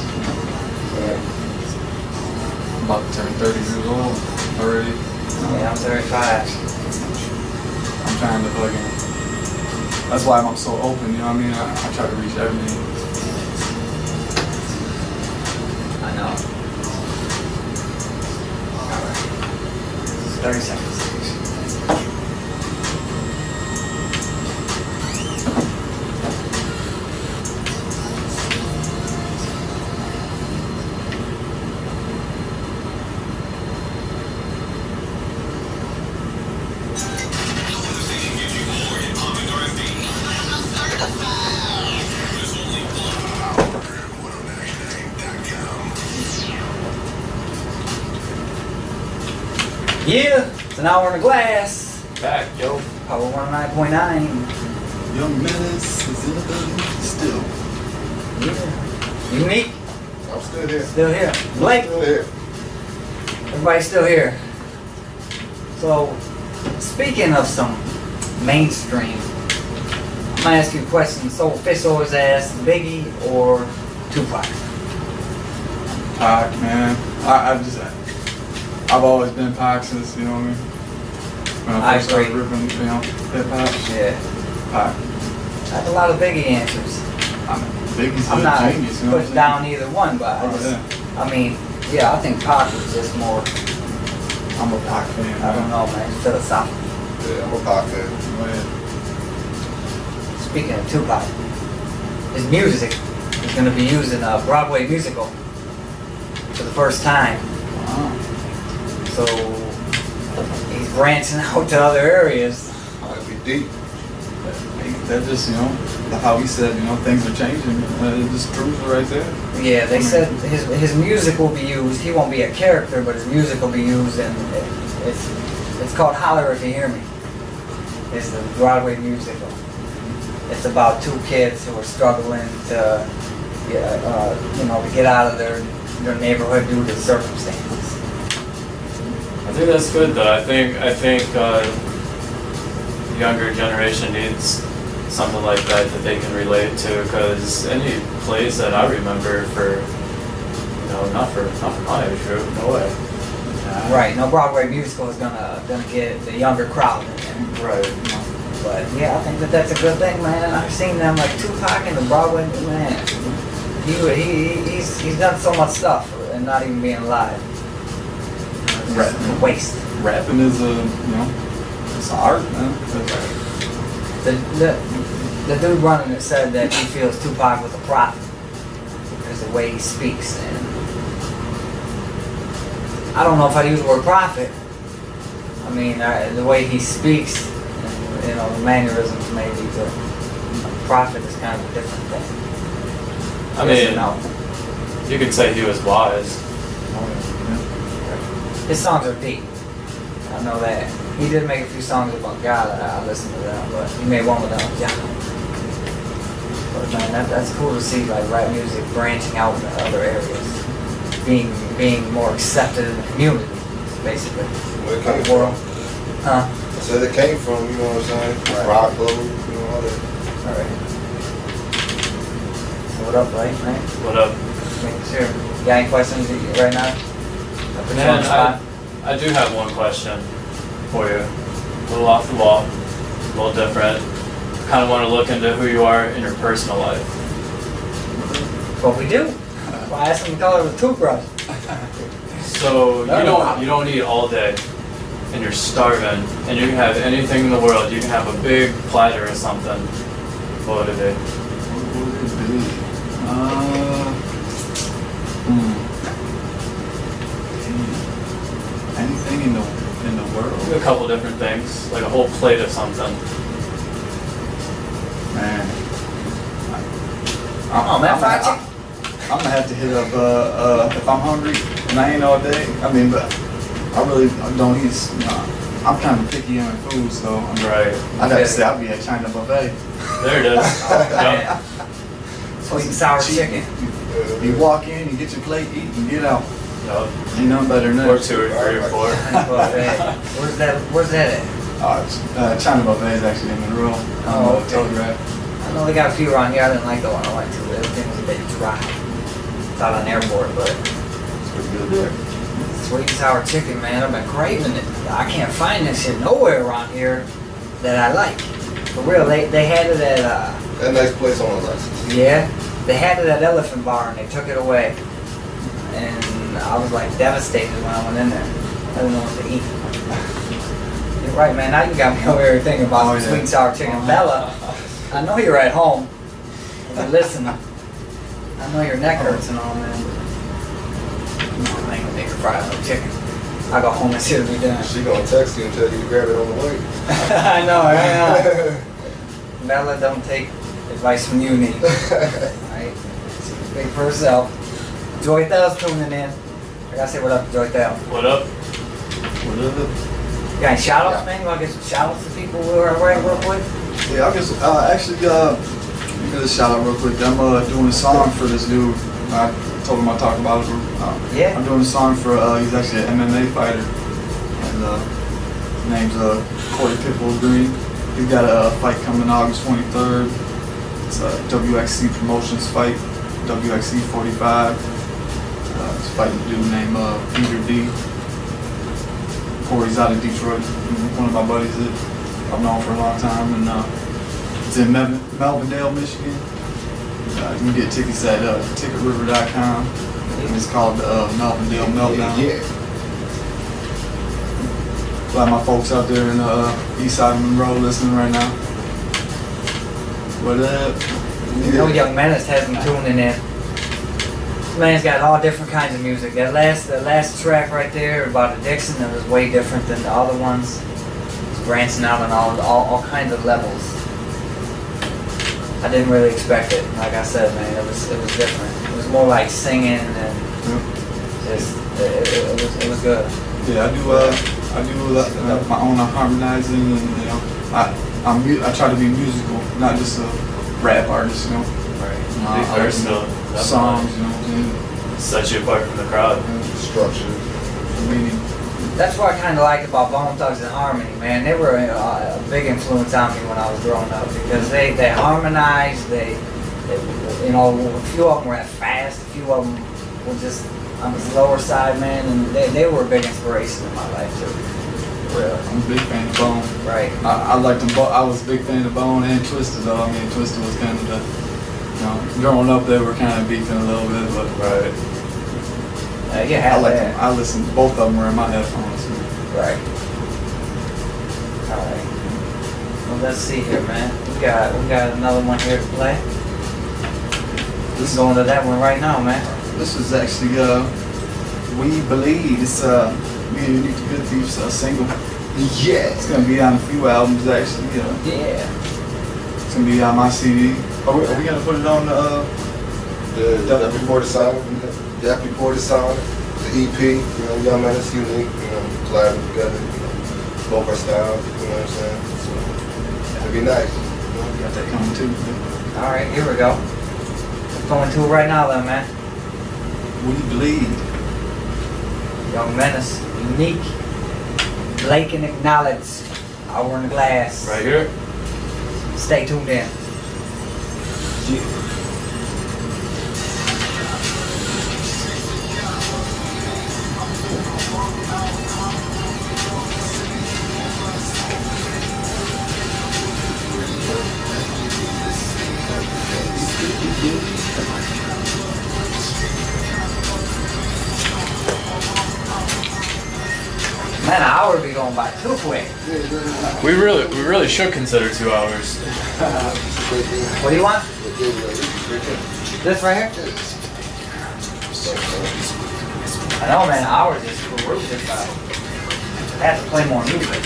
I'm about to turn 30 years old already. Yeah, I'm 35. I'm trying to fucking, that's why I'm so open, you know what I mean? I try to reach everything. I know. Alright. 30 seconds. Yeah, it's an hour in the glass. Back, yo. Power 109.9. Young Menace is in the building still. Yeah. Unique, I'm still here. still here. Blake, Still here. everybody's still here. So, speaking of some mainstream, I'm gonna ask you a question. So, Fish always asks Biggie or Tupac? Pac, man. I've always been Pac since, you know what I mean? When I first started agree. ripping, you know, hip hop. Yeah. Pac. I have a lot of Biggie answers. I mean, Biggie's I'm a not genius, you know what I'm putting saying? down either one, but I Oh, just, yeah. I mean, yeah, I think Pac is just more, I'm a Pac fan. I don't know, man, philosophical. Yeah, I'm a pop fan. Go ahead. Speaking of Tupac, his music is going to be used in a Broadway musical for the first time. Wow. So he's branching out to other areas. That'd be deep. That just, you know, how he said, you know, things are changing. It just proves it right there. Yeah, they said his music will be used. He won't be a character, but his music will be used, and it's called Holler If You Hear Me. It's the Broadway musical. It's about 2 kids who are struggling to, to get out of their neighborhood due to circumstances. I think that's good though. I think the younger generation needs something like that they can relate to, because any plays that I remember for, not for my age group, no way. Right, no Broadway musical is gonna get the younger crowd in there. Right. But yeah, I think that's a good thing, man. I've seen them like Tupac in the Broadway, man. He's done so much stuff and not even being alive. Rapping. Waste. Rapping is it's art, man. The dude running it said that he feels Tupac was a prophet because the way he speaks, and I don't know if I use the word prophet. I mean, the way he speaks you know, the mannerisms maybe, but prophet is kind of a different thing. I Yes mean, or no? you could say he was wise. His songs are deep. I know that. He did make a few songs about God that I listened to them, but he made one with them. Yeah. But man, that's cool to see like rap music branching out into other areas, being more accepted in the community, basically. Where it came World. from. Huh? I said it came from, you know what I'm saying? Right. Rock, blues, you know, all that. All right. So what up, Blake, man? What up? Making sure. Got any questions right now? Put you on Man, the spot. I do have one question for you. A little off the wall, a little different. Kind of want to look into who you are in your personal life. What we do? Well, I asked him to color with a toothbrush. So you don't eat all day, and you're starving, and you can have anything in the world. You can have a big platter or something. What would it be? What would it be? Anything in the world? A couple different things, like a whole plate of something. Man. Oh man, fried chicken. I'm gonna have to hit up if I'm hungry and I ain't all day. I mean, but I really don't eat. I'm kind of picky on food, so Right. I'd have to say I'll be at China buffet. There it is. Yep. Sweet and sour chicken. You walk in, you get your plate, eat, and get out. Yep. Ain't nothing better than that. Or 2 or 3 or 4. Where's that at? China buffet is actually in Monroe. Oh, okay. Telegraph. I know they got a few around here. I didn't like the one I went to. Everything was a bit dry. It's out on the airport, but It's pretty good there. sweet and sour chicken, man. I've been craving it. I can't find this shit nowhere around here that I like. For real, they had it at That nice place on the list. yeah, they had it at Elephant Bar and they took it away. And I was like devastated when I went in there. I didn't know what to eat. You're right, man. Now you got me over here thinking about Oh, some yeah. sweet and sour chicken. Bella, I know you're at home. And you're listening. I know your neck hurts and all, man. I ain't gonna make her fry no chicken. I'll go home and see what we done. She gonna text you and tell you to grab it on the way. I know, right? Bella, don't take advice from you, Nick. Alright? Speak for herself. Joy Thell's tuning in. I gotta say what up to Joy Thell. What up? What is it? You got any shout outs, man? You wanna get some shout outs to people who are right real quick? Yeah, I'll just actually give a shout out real quick. I'm doing a song for this dude. I told him I'd talk about it. Yeah. I'm doing a song for he's actually an MMA fighter, and his name's Corey Pitbull Green. He's got a fight coming August 23rd. It's a WXC Promotions fight, WXC 45. It's fighting a dude named Peter D. Corey's out of Detroit. One of my buddies that I've known for a long time, and it's in Melvindale, Michigan. You can get tickets at ticketriver.com. And it's called Melvindale Meltdown. Yeah. Glad my folks out there in the east side of Monroe listening right now. What up? You know Young Menace has them tuning in. This man's got all different kinds of music. That last track right there about addiction, that was way different than the other ones. It's branching out on all kinds of levels. I didn't really expect it. Like I said, man, it was different. It was more like singing and just it was good. Yeah, I do my own harmonizing, and you know, I try to be musical, not just a rap artist, you know. Right. I Be like versatile. songs, you know what I'm saying? Set you apart from the crowd. Structure. Meaning, That's what I kind of liked about Bone Thugs and Harmony, man. They were a big influence on me when I was growing up because they harmonized. They you know, a few of them ran fast, a few of them were just on the slower side, man, and they were a big inspiration in my life too. Really. I'm a big fan of Bone. Right. I liked them both. I was a big fan of Bone and Twisted though. I mean, Twisted was kind of the, you know, growing up they were kind of beefing a little bit, but Right. You I had like that. them. I listened. Both of them were in my headphones. Right. All right. Well, let's see here, man. We got another one here to play. Let's go into that one right now, man. This is actually We Believe. It's me and Unique the Good Thief's single. Yeah. It's gonna be on a few albums actually. You know. Yeah. It's gonna be on my CD. Are we gonna put it on the? Death Before the Silent. Death Before the Silent. The EP. You know, Young Menace, unique. You know, collabing together. You know, both our styles. You know what I'm saying? So it'd be nice. Got that coming too. All right, here we go. What's going to it right now, then, man? We bleed. Young Menace, unique. Blake and Acknowledge. Hour in the glass. Right here. Stay tuned in. Man, an hour be going by too quick. We really should consider 2 hours. What do you want? This right here? I know, man. An hour just for roof just about. I have to play more music.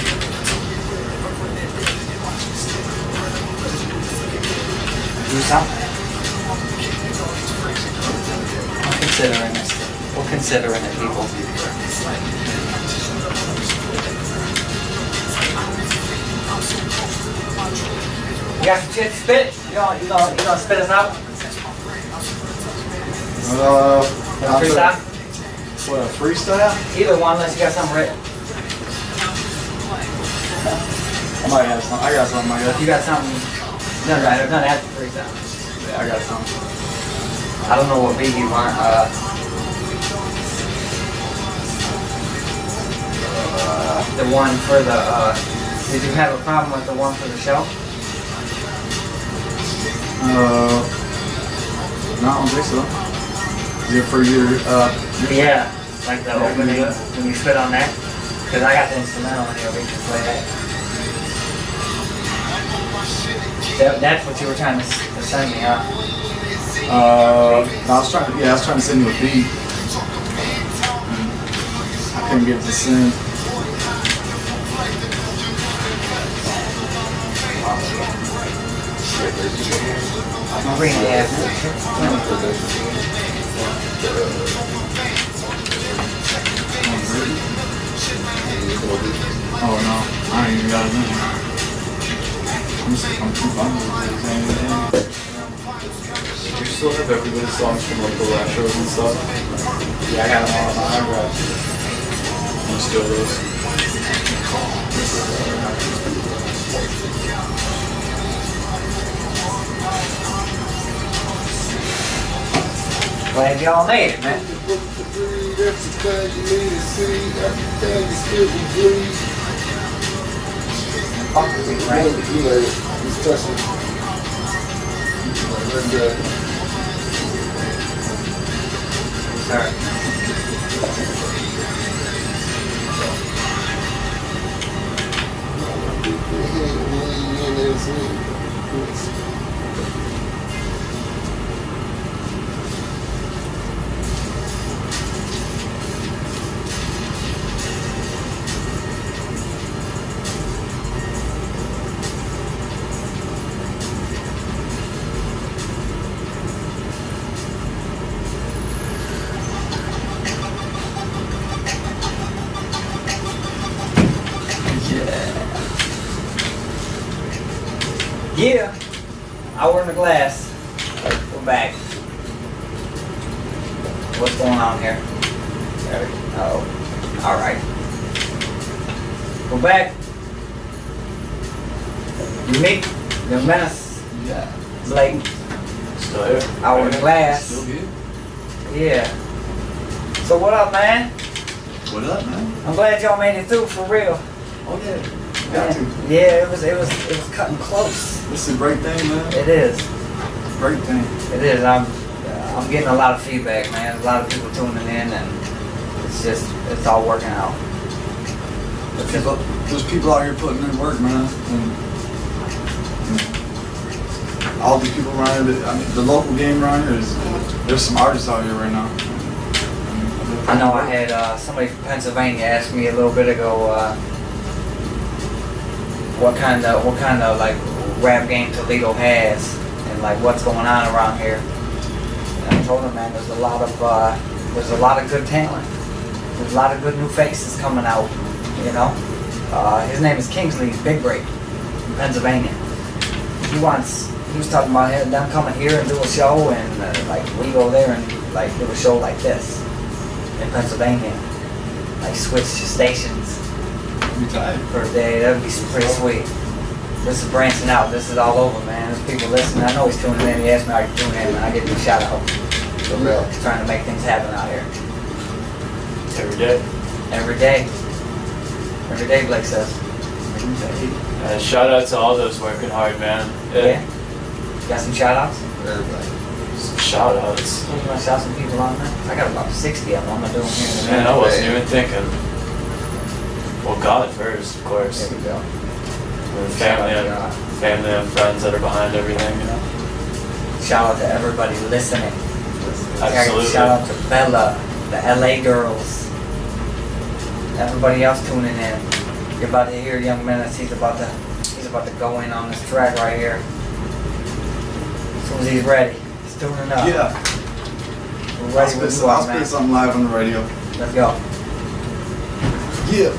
Do something. I'm considering it. We're considering it, people. You got some shit to spit? You gonna spit us out? Freestyle? What, a freestyle? Either one, unless you got something written. I might have some. I got something. You got something? No, right. None after freestyle. Yeah, I got something. I don't know what beat you want. The one for the. Did you have a problem with the one for the show? No, I don't think so. Is it for your, Yeah, like the opening when you spit on that. Cause I got the instrumental in here. We can play that. That's what you were trying to send me, huh? I was trying to send you a beat. I couldn't get it to send. Green, yeah. Oh no, I ain't even got it in. I'm too bummed. You still have everybody's songs from like the last shows and stuff? Yeah, I got them all on my hard drive. You steal those? Glad y'all made it, man. Fuck with me, right? He's touching. Sorry. Yeah, hour in the glass. We're back. What's going on here? There we go. Oh, all right. We're back. Unique, Young Menace, Yeah. Blake, Still here? hour in the glass. Still good. Yeah. So what up, man? What up, man? I'm glad y'all made it through for real. Oh yeah. Got to. Yeah, it was cutting close. This is a great thing, man. It is. Great thing. It is. I'm getting a lot of feedback, man. A lot of people tuning in, and it's all working out. There's people out here putting in work, man. And all these people around here, I mean, the local game around here there's some artists out here right now. I know I had somebody from Pennsylvania ask me a little bit ago, what kind of like rap game Toledo has and like what's going on around here. And I told him, man, there's a lot of good talent. There's a lot of good new faces coming out, you know. His name is Kingsley Big Break from Pennsylvania. He was talking about them coming here and do a show, and like we go there and like do a show like this in Pennsylvania, like switch stations for a day. That'd be pretty sweet. This is branching out. This is all over, man. There's people listening. I know he's tuning in. He asked me how to tune in, and I give him a shout out. For real, he's trying to make things happen out here. Every day. Every day. Every day, Blake says. Shout out to all those working hard, man. Yeah. Got some shout outs? Everybody. Some shout outs. You want to shout some people on there? I got about 60 of them. I'm going to do them here in a Man, minute. I wasn't even thinking. Well, God first, of course. There we go. And family and friends that are behind everything, you know. Shout out to everybody listening. Absolutely. Shout out to Bella, the LA girls. Everybody else tuning in. You're about to hear Young Menace. He's about to go in on this track right here. As soon as he's ready. He's tuning up. Yeah. We're ready with you, I'll man. spit something live on the radio. Let's go. Yeah.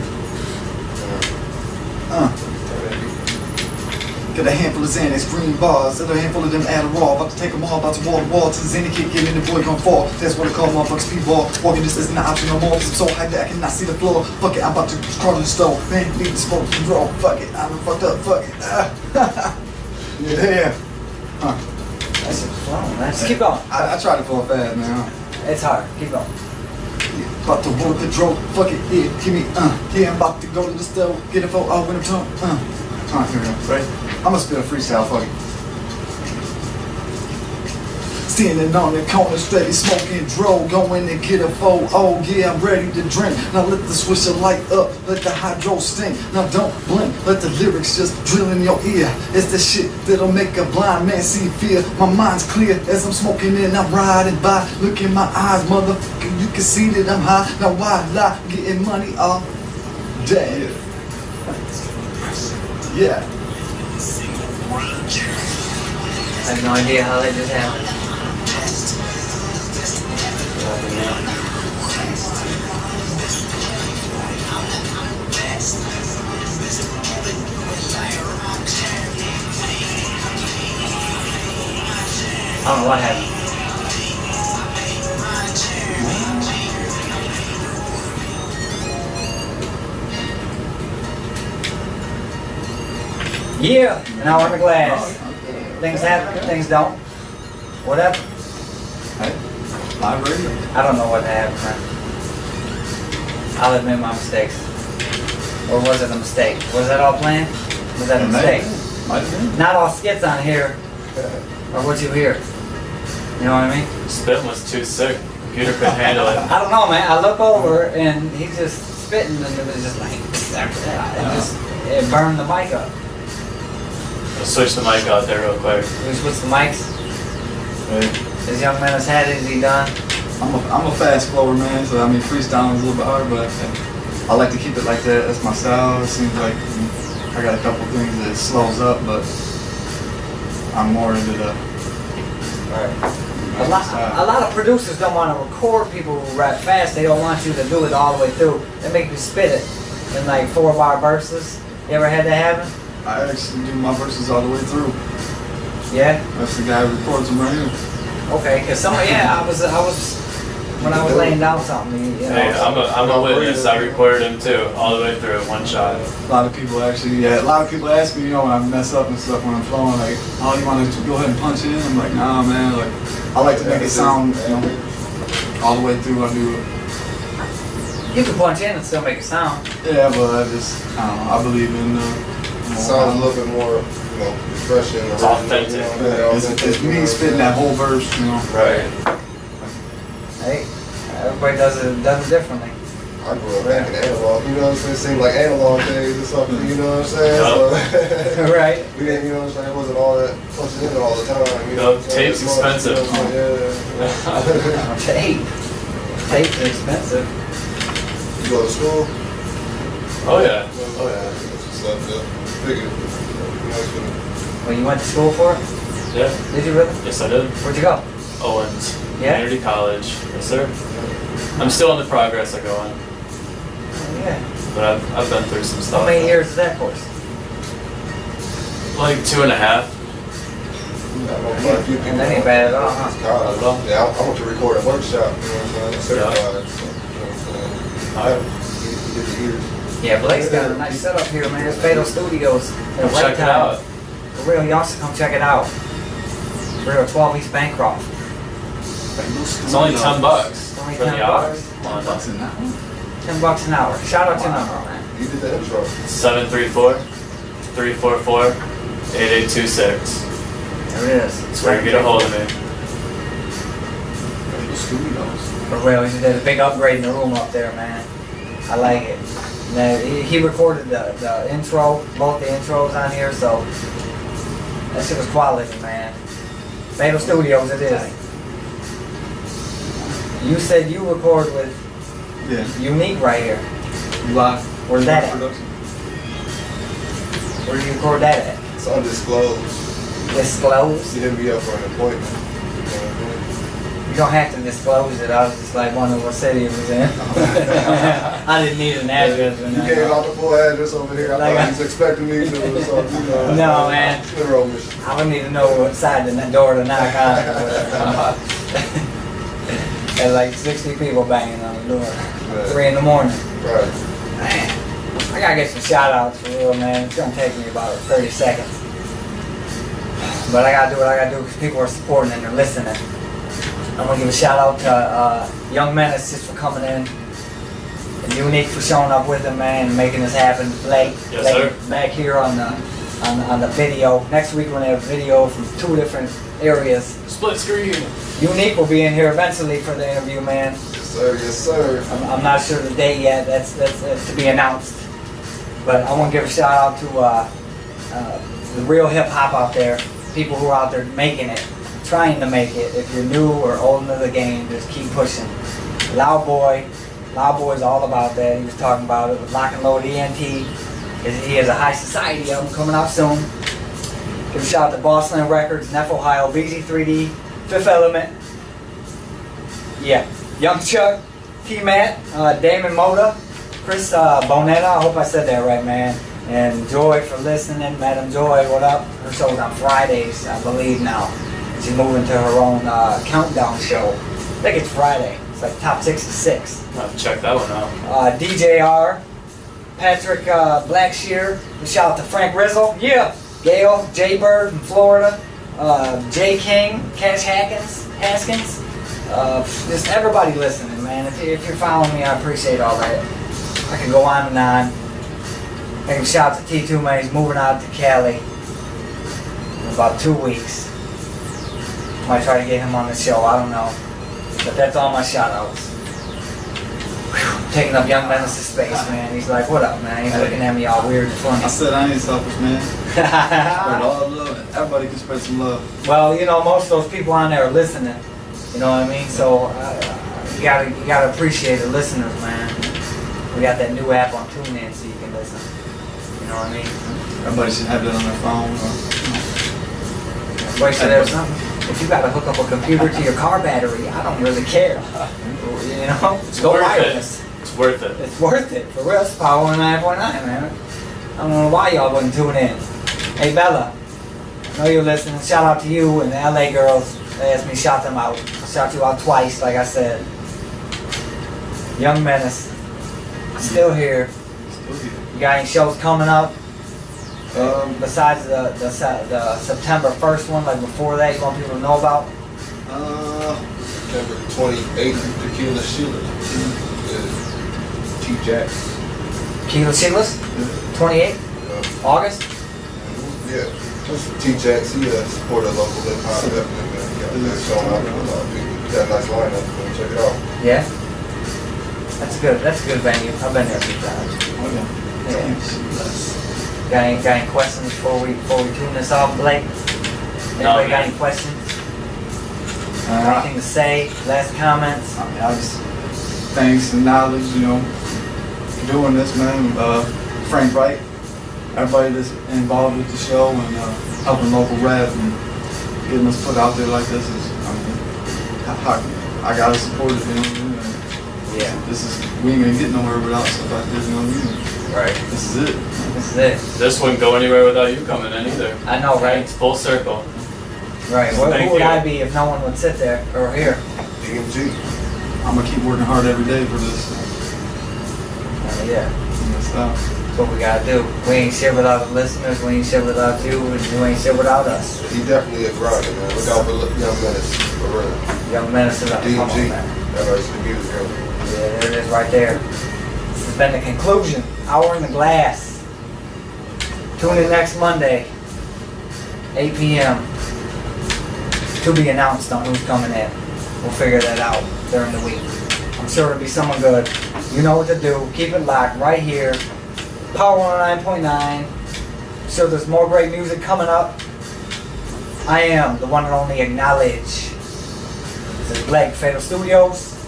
Got a handful of Xanax, green bars, and a handful of them Adderall. About to take them all, about to wall to wall. Till the Xanax kick in and the boy gon' fall. That's what I call motherfuckers speedball. Walking this isn't an option no more. I'm so high that I cannot see the floor. Fuck it, I'm about to crawl to the stove. Man, leave the smoke and roll. Fuck it, I'm fucked up. Fuck it. Yeah. That's flowing, man. Just keep going. I tried to fall fast, man. It's hard. Keep going. Yeah, about to roll the drove. Fuck it, yeah, give me, yeah, I'm about to go to the stove. Get a photo, when I'm talking, here we go, right? I'm gonna spit a freestyle, fuck it. Standing on the corner, steady smoking dro. Going and get a foe. Oh yeah, I'm ready to drink. Now let the swisher light up, let the hydro stink. Now don't blink, let the lyrics just drill in your ear. It's the shit that'll make a blind man see fear. My mind's clear as I'm smoking and I'm riding by. Look in my eyes, motherfucker, you can see that I'm high. Now why lie? Getting money all day. Yeah. I have no idea how that just happened. I don't know what happened. Yeah, now we're in the glass. Things happen, things don't. Whatever. Hey, live radio. I don't know what happened, man. I'll admit my mistakes. Or was it a mistake? Was that all planned? Was that a mistake? Might have been. Not all skits on here are what you hear. You know what I mean? Spitting was too sick. Computer couldn't handle it. I don't know, man. I look over and he's just spitting and it was just like, it burned the mic up. We'll switch the mic out there real quick. We switch the mics. Hey, Is Young Menace had it? Is he done? I'm a fast flower, man, so I mean freestyling is a little bit hard, but I like to keep it like that. That's my style. It seems like I got a couple things that slows up, but I'm more into the A lot of producers don't want to record people who rap fast. They don't want you to do it all the way through. They make you spit it in like 4-bar verses. You ever had that happen? I actually do my verses all the way through. Yeah. That's the guy who records them right here. Okay, cause I was when I was laying down something. You know, Hey, I'm a witness. I recorded him too, all the way through in one shot. A lot of people ask me, you know, when I mess up and stuff when I'm flowing, like, oh, you want to go ahead and punch in? I'm like, nah, man. Like, I like to make it sound, you know, all the way through. I do it. you can punch in and still make a sound. Yeah, but I don't know. I believe in. Sounds a little bit more, you know, refreshing. It's authentic. It's me spitting that whole verse, you know. Right. Hey, everybody does it differently. I grew up back in analog, you know what I'm saying? It seemed like analog days or something, you know what I'm saying? So, Right. we didn't, you know what I'm saying? It wasn't all that punching in all the time. You know what I'm saying? Tape's expensive. Yeah. Tape's expensive. You go to school? Oh yeah. Oh yeah. That's what's up, yeah. figured. Nice feeling. Well, you went to school for it? Yeah. Did you really? Yes, I did. Where'd you go? Owens Yeah? Community College. Yes, sir. I'm still in the progress of going, Oh, yeah. but I've been through some stuff. How many years is that course? Like 2.5. I know quite a few people. That ain't bad at all, huh? College. Not at all. Yeah, I went to record a workshop, you know what I'm saying? Certified. So, you know what I'm saying? He did the years. Yeah, Blake's got a nice setup here, man. It's Fatal Studios. Come check it out. For real, y'all should come check it out. For real, 12 East Bancroft. It's only $10 It's only for the $10. hour. $10 an hour. $10 an hour. Shout out your number, man. He did the intro. 734-344-8826. There it is. That's where you get a hold of me. For real, he did a big upgrade in the room up there, man. I like it. Now, he recorded the intro, both the intros on here, so that shit was quality, man. Fatal Studios, it is. You said you record with Yeah. Unique right here. Live. Where's that at? Production. Where do you record that at? It's undisclosed. Disclose? He hit me up for an appointment. You know what You don't have to disclose it. I was just like wondering what city it was in. I didn't need an address or I mean? You gave out the full address over here. I Like thought he was expecting me to, so, you know. No, man. Funeral mission. I would need to know what side the door to knock on. There's like 60 people banging on the door. 3 in the morning. Right. Man, I gotta get some shout outs for real, man. It's gonna take me about 30 seconds. But I gotta do what I gotta do because people are supporting and they're listening. I'm gonna give a shout out to Young Menace just for coming in. And Unique for showing up with him, man, and making this happen. Blake, Yes, sir. back here on the video. Next week we're gonna have video from 2 different areas. Split screen. Unique will be in here eventually for the interview, man. Yes, sir. Yes, sir. I'm not sure the date yet. That's to be announced. But I want to give a shout out to the real hip hop out there. People who are out there making it, trying to make it. If you're new or old into the game, just keep pushing. Loud Boy's all about that. He was talking about it with Lock and Load ENT. He has a High Society album coming out soon. Give a shout out to Bossland Records, Neff, Ohio, BZ3D, Fifth Element. Yeah, Young Chuck, T-Matt, Damon Moda, Chris Bonetta, I hope I said that right, man. And Joy for listening, Madam Joy, what up? Her show's on Fridays, I believe now. She's moving to her own countdown show. I think it's Friday. It's like top 66. I'll have to check that one out. DJR, Patrick Blackshear, shout out to Frank Rizzle, yeah. Gail, Jay Bird from Florida, Jay King, Cash Haskins. Just everybody listening, man. If you're following me, I appreciate all that. I can go on and on. I can shout out to T2 Man. He's moving out to Cali in about 2 weeks. Might try to get him on the show. I don't know. But that's all my shout outs. Taking up Young Menace's space, man. He's like, what up, man? He's looking at me all weird and funny. I said I ain't selfish, man. Spread all love. Everybody can spread some love. Well, you know, most of those people on there are listening. You know what I mean? So you gotta appreciate the listeners, man. We got that new app on TuneIn so you can listen. You know what I mean? Everybody should have that on their phone. Everybody should have something. If you gotta hook up a computer to your car battery, I don't really care. You know? Go worth wireless. it. It's worth it. It's worth it. For real, it's Power 9.9, man. I don't know why y'all wouldn't tune in. Hey, Bella. I know you're listening. Shout out to you and the LA girls. They asked me to shout them out. I shout you out twice, like I said. Young Menace. Still here. You got any shows coming up? Besides the September 1st one, like before that, you want people to know about? September 28th, Tequila Sheila. T-Jacks. Tequila Sheila's? 28th? August? Yeah. T-Jacks, he support a local hip hop, definitely, man. He got that showing out with a lot of people. He got a nice lineup, go check it out. Yeah? That's a good venue. I've been there a few times. Yeah. Got any questions before we tune this off, Blake? Anybody got any questions? Anything to say? Last comments? I mean, I just thanks and knowledge, you know, for doing this, man. Frank Wright, everybody that's involved with the show and helping local rap and getting us put out there like this is, I mean, I gotta support it, you know what I mean? Yeah. We ain't gonna get nowhere without stuff like this, you know what I mean? Right. This is it. This is it. This wouldn't go anywhere without you coming in either. I know, right? It's full circle. Right. Thank Who would you. I be if no one would sit there or here? DMG. I'm gonna keep working hard every day for this. Yeah. That's That's what we gotta do. We ain't shit without the listeners. We ain't shit without you. And you ain't shit without us. He definitely a grinder, man. Look out for Young Menace, for real. Young Menace is up. Come on, DMG. man. That's the music, yo. Yeah, there it is right there. This has been the conclusion. Hour in the Glass. Tune in next Monday, 8 p.m. To be announced on who's coming in. We'll figure that out during the week. I'm sure it'll be someone good. You know what to do. Keep it locked right here. Power 109.9. So there's more great music coming up. I am the one and only Aknahledge. This is Blake Fatal Studios.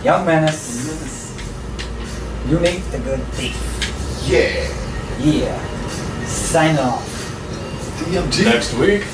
Young Menace. Unique the Good Thief. Yeah. Yeah. Sign off. DMG. Next week.